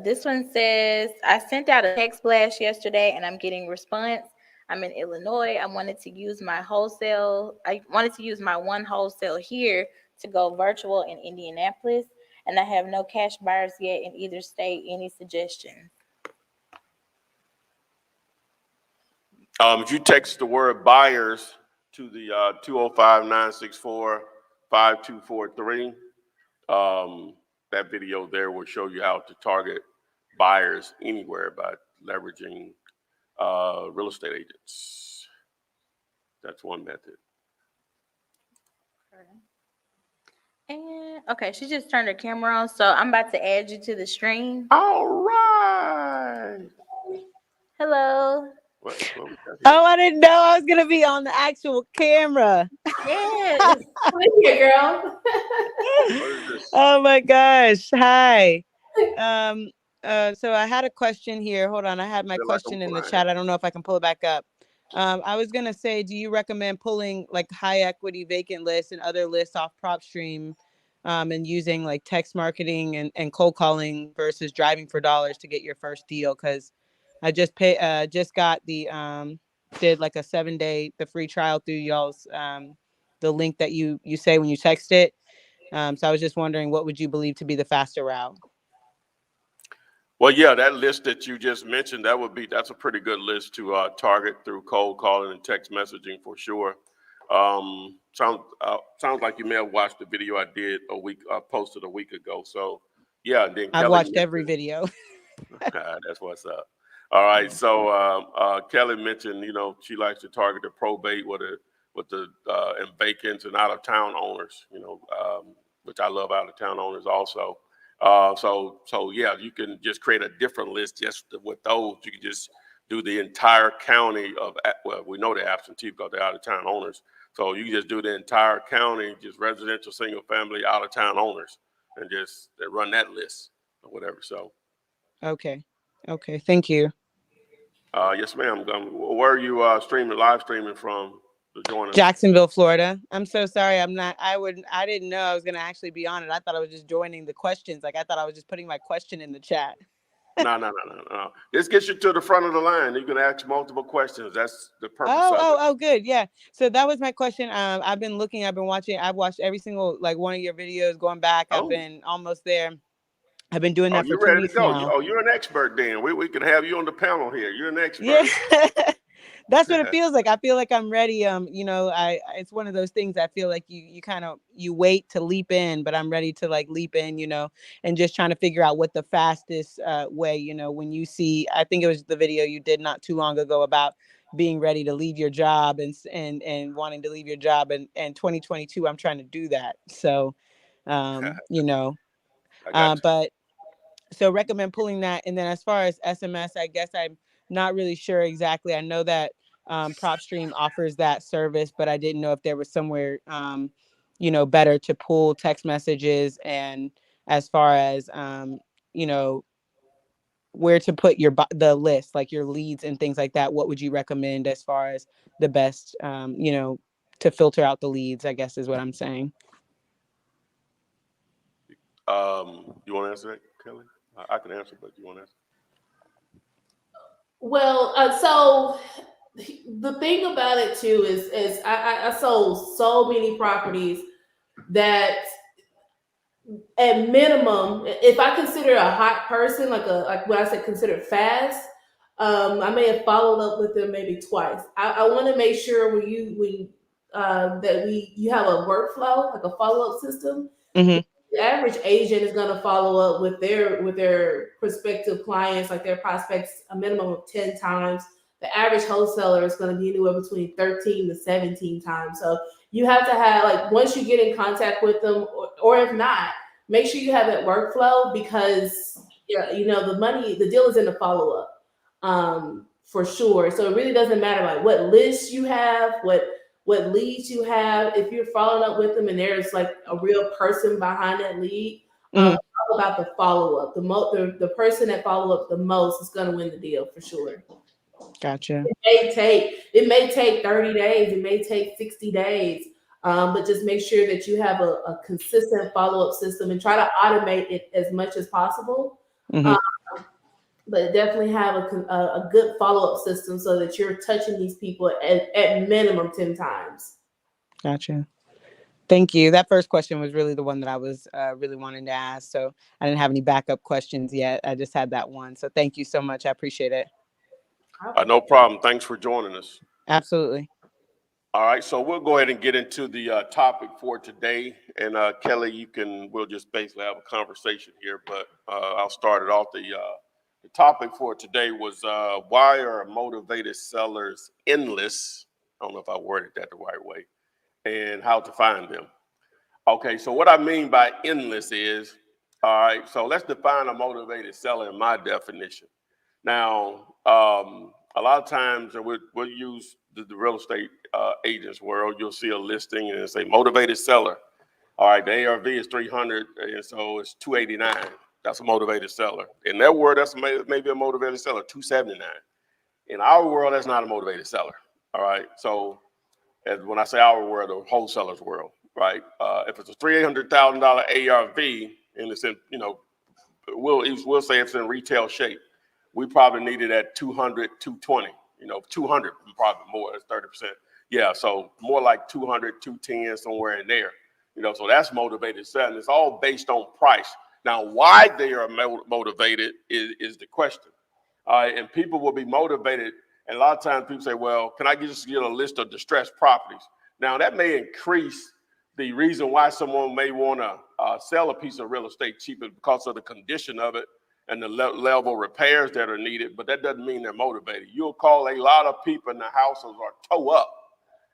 This one says, I sent out a text blast yesterday and I'm getting response. I'm in Illinois. I wanted to use my one wholesale here to go virtual in Indianapolis, and I have no cash buyers yet in either state. Any suggestions? If you text the word buyers to the 205-964-5243, that video there will show you how to target buyers anywhere by leveraging real estate agents. That's one method. And okay, she just turned her camera on, so I'm about to add you to the stream. All right. Hello. What Oh, I didn't know I was gonna be on the actual camera. Yes. Come in here, girl. is this? Oh my gosh. Hi. So I had a question here. Hold on. I had my Feel like question I'm in the flying. chat. I don't know if I can pull it back up. I was gonna say, do you recommend pulling like high equity vacant lists and other lists off PropStream, and using like text marketing and cold calling versus driving for dollars to get your first deal? Because I just got the did like a 7-day the free trial through y'all's the link that you say when you text it. So I was just wondering, what would you believe to be the faster route? Well, yeah, that list that you just mentioned, that's a pretty good list to target through cold calling and text messaging for sure. Sounds like you may have watched the video I did posted a week ago. So yeah, then I've watched every video. That's what's up. All right, so Kelly mentioned, she likes to target the probate with the and vacants and out of town owners, which I love out of town owners also. So yeah, you can just create a different list just with those. You can just do the entire county we know they're absentee because they're out of town owners. So you can just do the entire county, just residential, single family, out of town owners, and just run that list. or whatever. So, Okay. Okay. Thank you. yes, ma'am. Where are you live streaming from to join us? Jacksonville, Florida. I'm so sorry. I didn't know I was going to actually be on it. I thought I was just joining the questions. Like, I thought I was just putting my question in the chat. No. This gets you to the front of the line. You can ask multiple questions. That's the purpose of it. Oh, good. Yeah. So that was my question. I've been watching, I've watched every single, like, one of your videos going back. I've Oh, been almost there. I've been doing that for you're 2 ready to weeks go. now. You're an expert then. We could have you on the panel here. You're an Yeah. expert. That's what it feels like. I feel like I'm ready. It's one of those things. I feel like you kind of, you wait to leap in, but I'm ready to like leap in, and just trying to figure out what the fastest way, when you see, I think it was the video you did not too long ago about being ready to leave your job and wanting to leave your job, and 2022, I'm trying to do that. So, I got you. but so recommend pulling that. And then as far as SMS, I guess I'm not really sure exactly. I know that PropStream offers that service, but I didn't know if there was somewhere better to pull text messages, and as far as you know where to put the list, like your leads and things like that. What would you recommend as far as the best to filter out the leads, I guess is what I'm saying. You want to answer that, Kelly? I can answer, but you want to answer? Well, so the thing about it too is I sold so many properties that at minimum, if I consider a hot person, like what I said, considered fast, I may have followed up with them maybe twice. I want to make sure you have a workflow, like a follow up system. Mm-hmm. The average agent is going to follow up with their prospective clients, like their prospects, a minimum of 10 times. The average wholesaler is going to be anywhere between 13 to 17 times. So you have to have, like, once you get in contact with them, or if not, make sure you have that workflow, because the deal is in the follow up, for sure. So it really doesn't matter like what lists you have, what leads you have. If you're following up with them and there's like a real person behind that lead, Mm-hmm. it's all about the follow up. The person that follow up the most is going to win the deal for sure. Gotcha. It may take 30 days, it may take 60 days, but just make sure that you have a consistent follow up system and try to automate it as much as possible. Mm-hmm. But definitely have a good follow up system so that you're touching these people at minimum 10 times. Gotcha. Thank you. That first question was really the one that I was really wanting to ask. So I didn't have any backup questions yet. I just had that one. So thank you so much. I appreciate it. No problem. Thanks for joining us. Absolutely. All right, so we'll go ahead and get into the topic for today. And Kelly, we'll just basically have a conversation here, but I'll start it off. The topic for today was why are motivated sellers endless? I don't know if I worded that the right way, and how to find them. Okay, so what I mean by endless is, all right, so let's define a motivated seller in my definition. Now, a lot of times, and we'll use the real estate agents world, you'll see a listing and it'll say motivated seller. All right, the ARV is 300, and so it's 289. That's a motivated seller. In their world, that's maybe a motivated seller, 279. In our world, that's not a motivated seller. All right, so when I say our world, the wholesaler's world, right? If it's a $300,000 ARV and it's in, we'll say it's in retail shape, we probably need it at 200, 220, 200, probably more, that's 30%. Yeah, so more like 200, 210, somewhere in there. So that's motivated selling. It's all based on price. Now, why they are motivated is the question. And people will be motivated. And a lot of times people say, well, can I just get a list of distressed properties? Now, that may increase the reason why someone may want to sell a piece of real estate cheaper because of the condition of it and the level of repairs that are needed, but that doesn't mean they're motivated. You'll call a lot of people in the houses are toe up,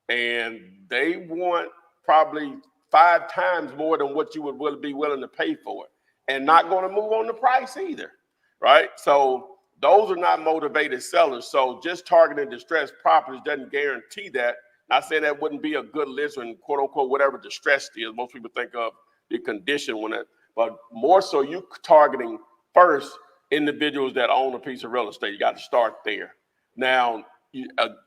and they want probably 5 times more than what you would be willing to pay for it, and not going to move on the price either, right? So those are not motivated sellers. So just targeting distressed properties doesn't guarantee that. Not saying that wouldn't be a good list, and quote unquote whatever distressed is. Most people think of the condition but more so you targeting first, individuals that own a piece of real estate. You got to start there. Now,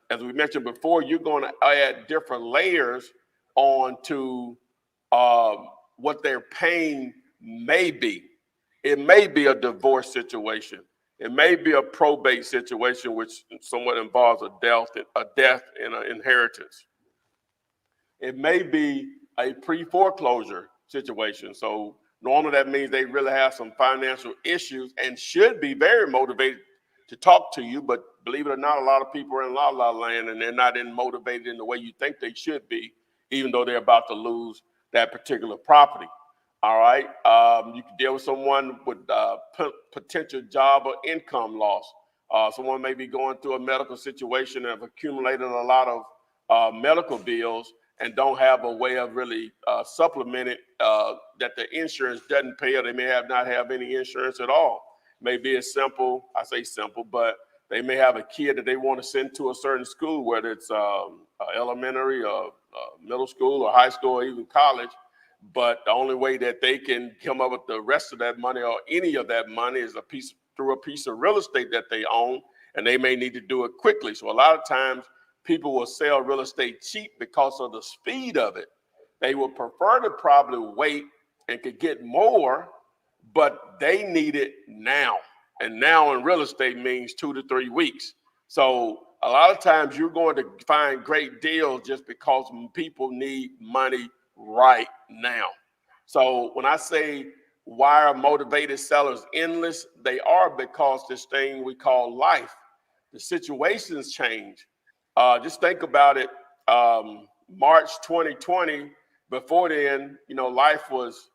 as we mentioned before, you're going to add different layers onto what their pain may be. It may be a divorce situation. It may be a probate situation, which somewhat involves a death and an inheritance. It may be a pre-foreclosure situation. So normally that means they really have some financial issues and should be very motivated to talk to you. But believe it or not, a lot of people are in la land and they're not motivated in the way you think they should be, even though they're about to lose that particular property. All right. You can deal with someone with potential job or income loss. Someone may be going through a medical situation and have accumulated a lot of medical bills and don't have a way of really supplementing that the insurance doesn't pay, or they may not have any insurance at all. Maybe it's simple. I say simple, but they may have a kid that they want to send to a certain school, whether it's elementary or middle school or high school or even college. But the only way that they can come up with the rest of that money or any of that money is through a piece of real estate that they own, and they may need to do it quickly. So a lot of times people will sell real estate cheap because of the speed of it. They would prefer to probably wait and could get more, but they need it now. And now in real estate means 2 to 3 weeks. So a lot of times you're going to find great deals just because people need money right now. So when I say why are motivated sellers endless, they are because this thing we call life, the situations change. Just think about it. March 2020, before then, life was,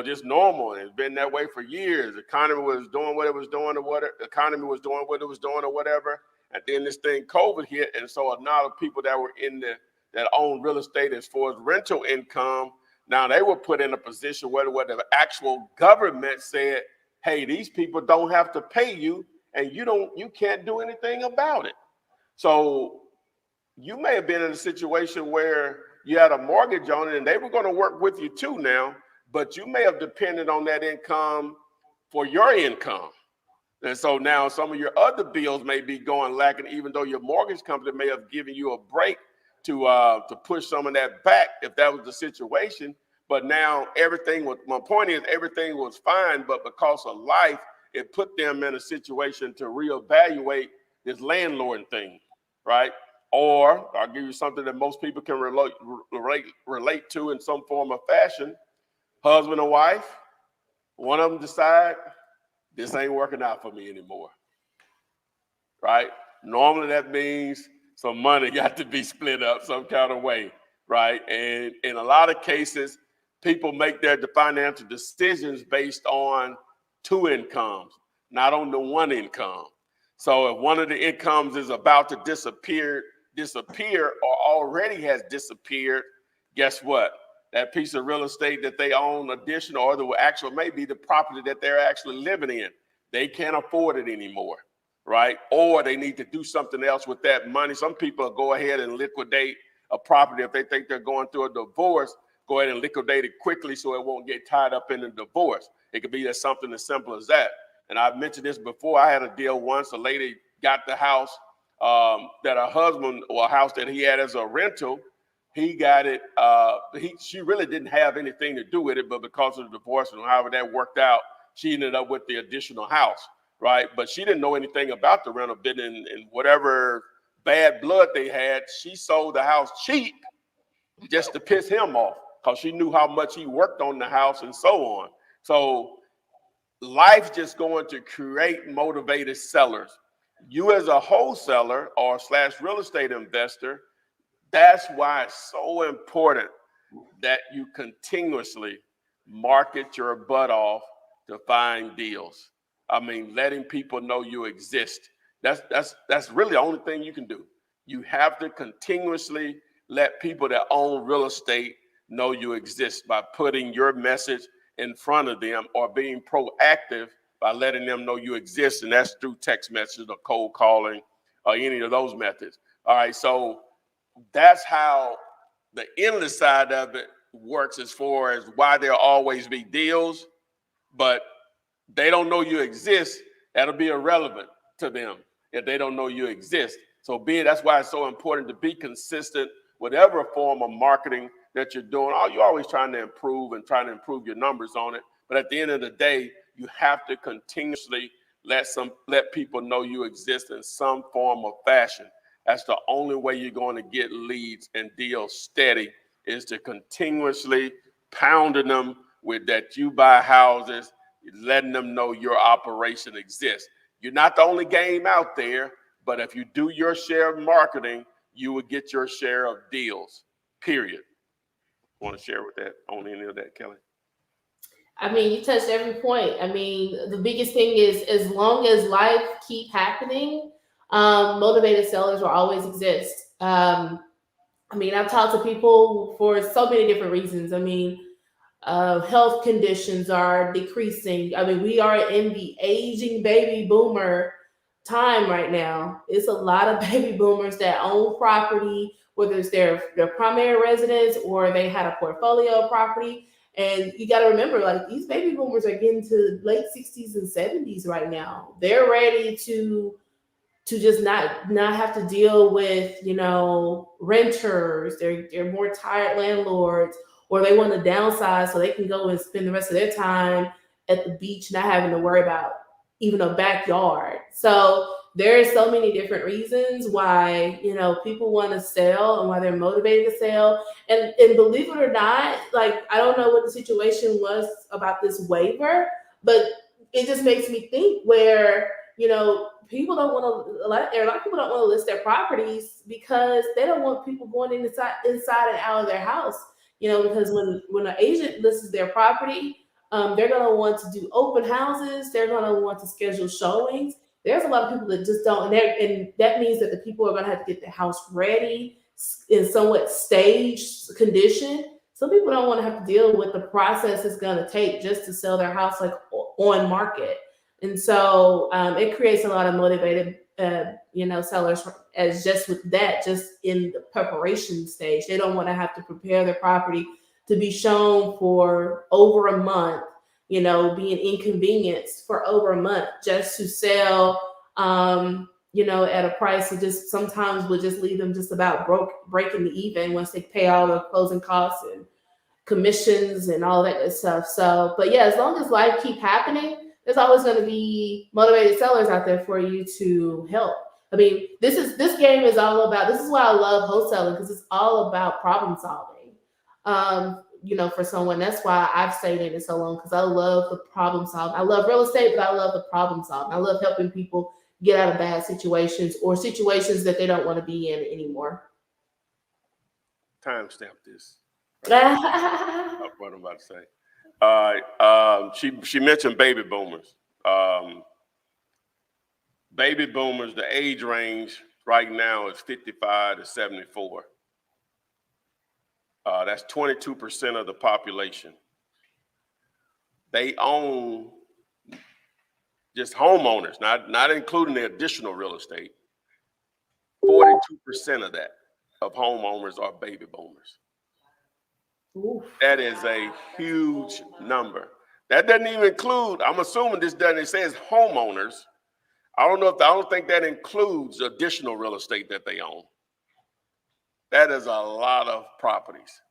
just normal. It's been that way for years. The economy was doing what it was doing or whatever. The economy was doing what it was doing or whatever. And then this thing, COVID, hit. And so a lot of people that were that own real estate as far as rental income, now they were put in a position where the actual government said, hey, these people don't have to pay you and you can't do anything about it. So you may have been in a situation where you had a mortgage on it and they were going to work with you too now, but you may have depended on that income for your income. And so now some of your other bills may be going lacking, even though your mortgage company may have given you a break to push some of that back if that was the situation. But now my point is everything was fine, but because of life, it put them in a situation to reevaluate this landlord thing, right? Or I'll give you something that most people can relate to in some form of fashion. Husband and wife, one of them decide this ain't working out for me anymore, right? Normally that means some money got to be split up some kind of way, right? And in a lot of cases, people make their financial decisions based on 2 incomes, not on the 1 income. So if one of the incomes is about to disappear or already has disappeared, guess what? That piece of real estate that they own additional, or the actual maybe the property that they're actually living in, they can't afford it anymore, right? Or they need to do something else with that money. Some people go ahead and liquidate a property if they think they're going through a divorce. Go ahead and liquidate it quickly so it won't get tied up in a divorce. It could be just something as simple as that. And I've mentioned this before. I had a deal once. A lady got the house that her husband, or a house that he had as a rental, he got it. She really didn't have anything to do with it, but because of the divorce and however that worked out, she ended up with the additional house, right? But she didn't know anything about the rental bit, and whatever bad blood they had, she sold the house cheap just to piss him off because she knew how much he worked on the house and so on. So life's just going to create motivated sellers. You as a wholesaler or / real estate investor, that's why it's so important that you continuously market your butt off to find deals. I mean, letting people know you exist. That's really the only thing you can do. You have to continuously let people that own real estate know you exist by putting your message in front of them or being proactive by letting them know you exist. And that's through text messages or cold calling or any of those methods. All right. So that's how the endless side of it works as far as why there'll always be deals. But they don't know you exist, that'll be irrelevant to them if they don't know you exist. So that's why it's so important to be consistent, whatever form of marketing that you're doing. You're always trying to improve and trying to improve your numbers on it. But at the end of the day, you have to continuously let people know you exist in some form of fashion. That's the only way you're going to get leads and deals steady, is to continuously pounding them with that you buy houses, letting them know your operation exists. You're not the only game out there, but if you do your share of marketing, you will get your share of deals, period. Want to share with that on any of that, Kelly? I mean, you touched every point. I mean, the biggest thing is, as long as life keep happening, motivated sellers will always exist. I mean, I've talked to people for so many different reasons. I mean, health conditions are decreasing. I mean, we are in the aging baby boomer time right now. It's a lot of baby boomers that own property, whether it's their primary residence or they had a portfolio of property. And you got to remember, like, these baby boomers are getting to late 60s and 70s right now. They're ready to just not have to deal with, renters. They're more tired landlords, or they want to downsize so they can go and spend the rest of their time at the beach, not having to worry about even a backyard. So there are so many different reasons why, people want to sell and why they're motivated to sell. And believe it or not, like, I don't know what the situation was about this waiver, but it just makes me think where, people don't want to, a lot of people don't want to list their properties because they don't want people going inside and out of their house, because when an agent lists their property, they're going to want to do open houses. They're going to want to schedule showings. There's a lot of people that just don't, and that means that the people are going to have to get the house ready in somewhat staged condition. Some people don't want to have to deal with the process it's going to take just to sell their house, like, on market. And so it creates a lot of motivated, sellers as just with that, just in the preparation stage. They don't want to have to prepare their property to be shown for over a month, being inconvenienced for over a month just to sell, at a price that just sometimes would just leave them just about breaking even once they pay all the closing costs and commissions and all that good stuff. So, but yeah, as long as life keep happening, there's always going to be motivated sellers out there for you to help. I mean, this game is all about, this is why I love wholesaling, because it's all about problem solving. For someone, that's why I've stayed in it so long, because I love the problem solving. I love real estate, but I love the problem solving. I love helping people get out of bad situations or situations that they don't want to be in anymore. Timestamp this. Right? What I'm about to say. All right. She mentioned baby boomers. Baby boomers, the age range right now is 55 to 74. That's 22% of the population. They own, just homeowners, not including the additional real estate. 42% of that of homeowners are baby boomers. Oof. That is a huge number. That doesn't even include, I'm assuming this doesn't, it says homeowners. I don't think that includes additional real estate that they own. That is a lot of properties.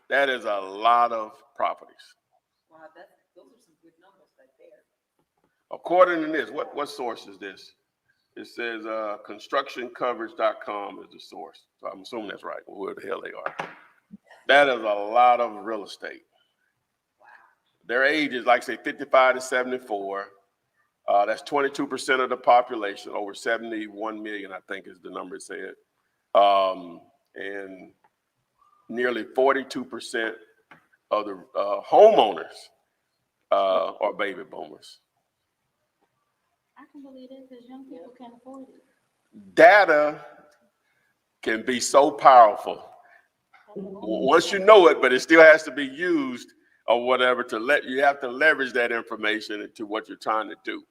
That is a lot of properties. Wow, those are some good numbers right there. According to this, what source is this? It says constructioncoverage.com is the source. So I'm assuming that's right, where the hell they are. That is a lot of real estate. Wow. Their age is, like, say, 55 to 74. That's 22% of the population, over 71 million, I think is the number it said. And nearly 42% of the homeowners are baby boomers. I can believe it, because young people can't afford it. Data can be so powerful once you know it, but it still has to be used or whatever you have to leverage that information into what you're trying to do.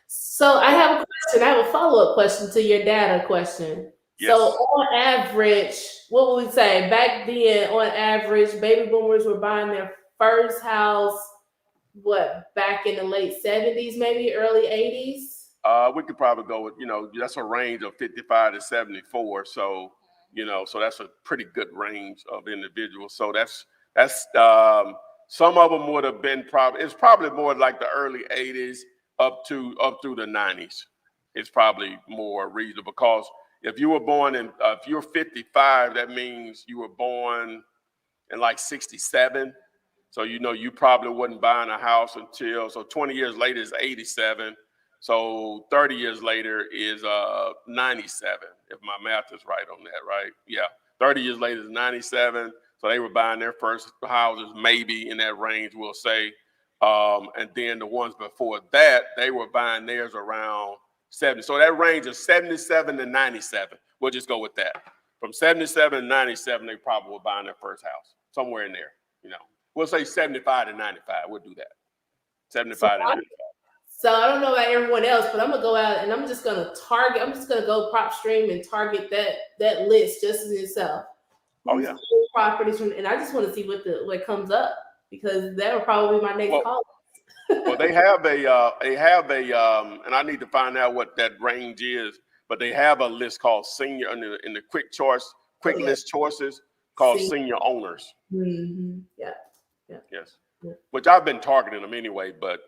So I have a question. I have a follow-up question to your data question. Yes. So on average, what would we say back then? On average, baby boomers were buying their first house, back in the late 70s, maybe early 80s? We could probably go with, that's a range of 55 to 74. So, so that's a pretty good range of individuals. So that's some of them would have been it's probably more like the early 80s up through the 90s. It's probably more reasonable because if you were born if you're 55, that means you were born in like 67. So, you probably wasn't buying a house so 20 years later is 87. So 30 years later is 97, if my math is right on that, right? Yeah, 30 years later is 97. So they were buying their first houses maybe in that range, we'll say. And then the ones before that, they were buying theirs around 70. So that range is 77 to 97. We'll just go with that. From 77 to 97, they probably were buying their first house, somewhere in there, We'll say 75 to 95. We'll do that. 75 to 95. So I don't know about everyone else, but I'm gonna go out and I'm just gonna go PropStream and target that list just as itself. Oh yeah. Properties and I just want to see what comes up because that would probably be my next call. Well, they have and I need to find out what that range is, but they have a list called senior in the quick list choices called senior owners. Mm-hmm. Yeah. Yes. Yeah. Which I've been targeting them anyway, but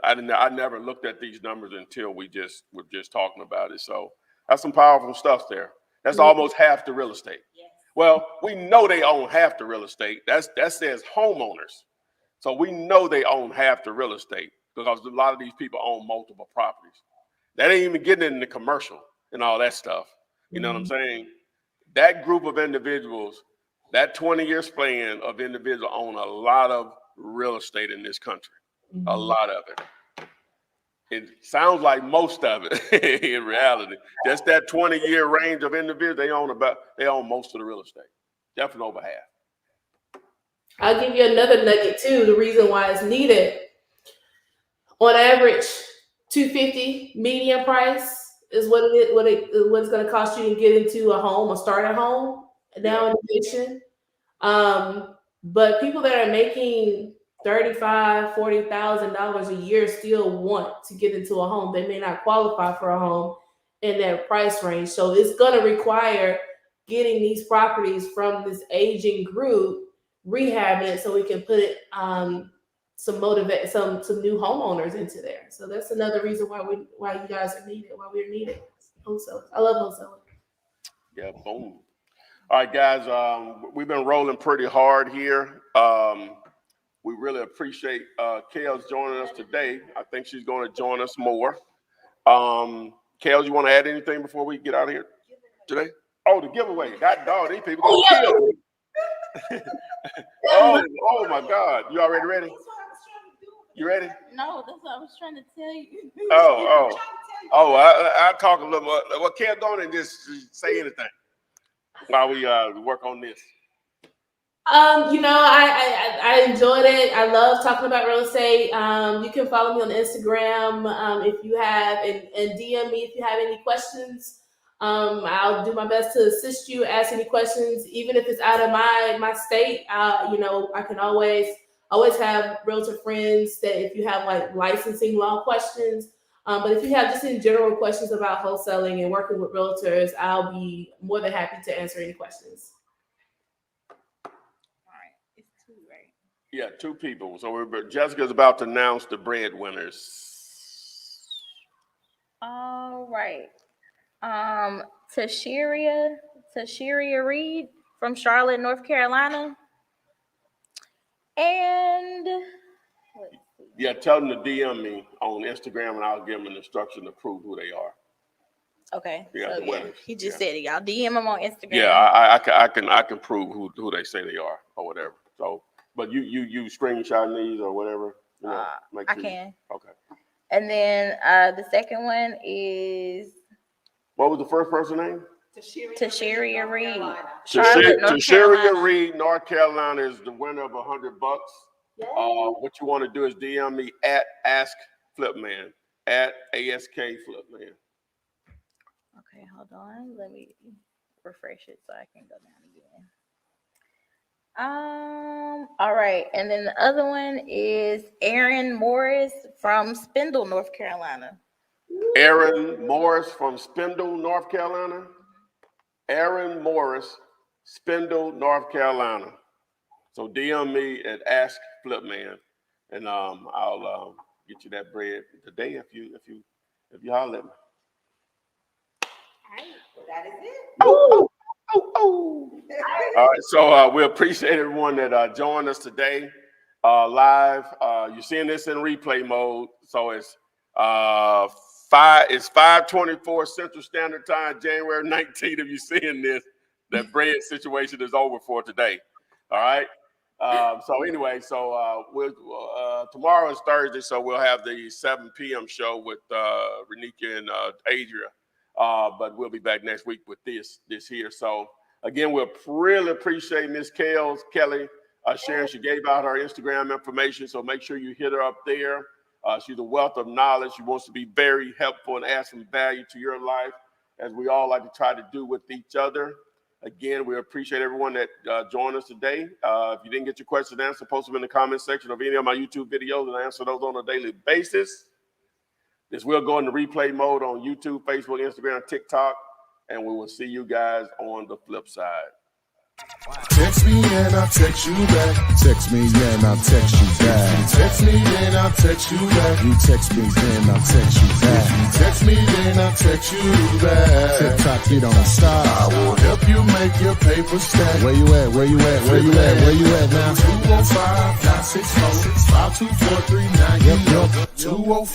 I never looked at these numbers until we were just talking about it. So that's some powerful stuff there. That's almost half the real estate. Yes. Well, we know they own half the real estate. That says homeowners. So we know they own half the real estate because a lot of these people own multiple properties. That ain't even getting into commercial and all that stuff. You know what I'm saying? That group of individuals, that 20-year span of individuals own a lot of real estate in this country. A lot of it. It sounds like most of it in reality. Just that 20-year range of individuals, they own most of the real estate. Definitely over half. I'll give you another nugget too. The reason why it's needed. On average, $250 median price is what it's going to cost you to get into a home or start a home now in the nation. But people that are making $35,000, $40,000 a year still want to get into a home. They may not qualify for a home in that price range. So it's going to require getting these properties from this aging group, rehabbing it so we can put it some new homeowners into there. So that's another reason why you guys are needed, why we're needed. Wholesalers. I love wholesalers. Yeah, boom. All right, guys, we've been rolling pretty hard here. We really appreciate Kels joining us today. I think she's going to join us more. Kels, you want to add anything before we get out of here today? Oh, the giveaway. God dog, these people going to kill me. Oh, my God. You already ready? You ready? No, that's what I was trying to tell you. I'll talk a little more. Well, Kels, don't and just say anything while we work on this. I enjoyed it. I love talking about real estate. You can follow me on Instagram if you have, and DM me if you have any questions. I'll do my best to assist you, ask any questions, even if it's out of my state. I can always have realtor friends that if you have like licensing law questions. But if you have just in general questions about wholesaling and working with realtors, I'll be more than happy to answer any questions. Yeah, 2 people. So Jessica's about to announce the breadwinners. All right. Tashiria Reed from Charlotte, North Carolina. And yeah, tell them to DM me on Instagram and I'll give them an instruction to prove who they are. Okay. Yeah, so, the winners. He just said it. Y'all DM them on Instagram. Yeah, I can prove who they say they are or whatever. So, but you screenshot these or whatever. I can. Okay. And then the second one is. What was the first person name? Tashiria Reed. Tashiria Reed, North Carolina is the winner of $100. What you want to do is DM me at Ask Flipman, at ASK Flipman. Okay, hold on. Let me refresh it so I can go down All right, and then the other one is Aaron Morris from Spindle, North Carolina. Aaron Morris from Spindle, North Carolina. Aaron Morris, Spindle, North Carolina. So DM me at Ask Flipman, and I'll get you that bread today if you holler at me. All right, that is it. Oh. All right, so we appreciate everyone that joined us today live. You're seeing this in replay mode, so it's 5:24 Central Standard Time, January 19th. If you're seeing this, that bread situation is over for today. All right. So anyway, we'll tomorrow is Thursday, so we'll have the 7 p.m. show with Renika and Adria. But we'll be back next week with this here. So again, we'll really appreciate Miss Kelly sharing. She gave out her Instagram information, so make sure you hit her up there. She's a wealth of knowledge. She wants to be very helpful and add some value to your life, as we all like to try to do with each other. Again, we appreciate everyone that joined us today. If you didn't get your questions answered, post them in the comment section of any of my YouTube videos, and I answer those on a daily basis. This will go into replay mode on YouTube, Facebook, Instagram, TikTok, and we will see you guys on the flip side. Text me and I'll text you back. Text me and I'll text you back. Text me and I'll text you back. You text me then I'll text you back. Text me then I'll text you back. TikTok, you don't stop. I will help you make your paper stack. Where you at? Where you at? Where you at? Where you at now? 205-964-52439. Yep. 205.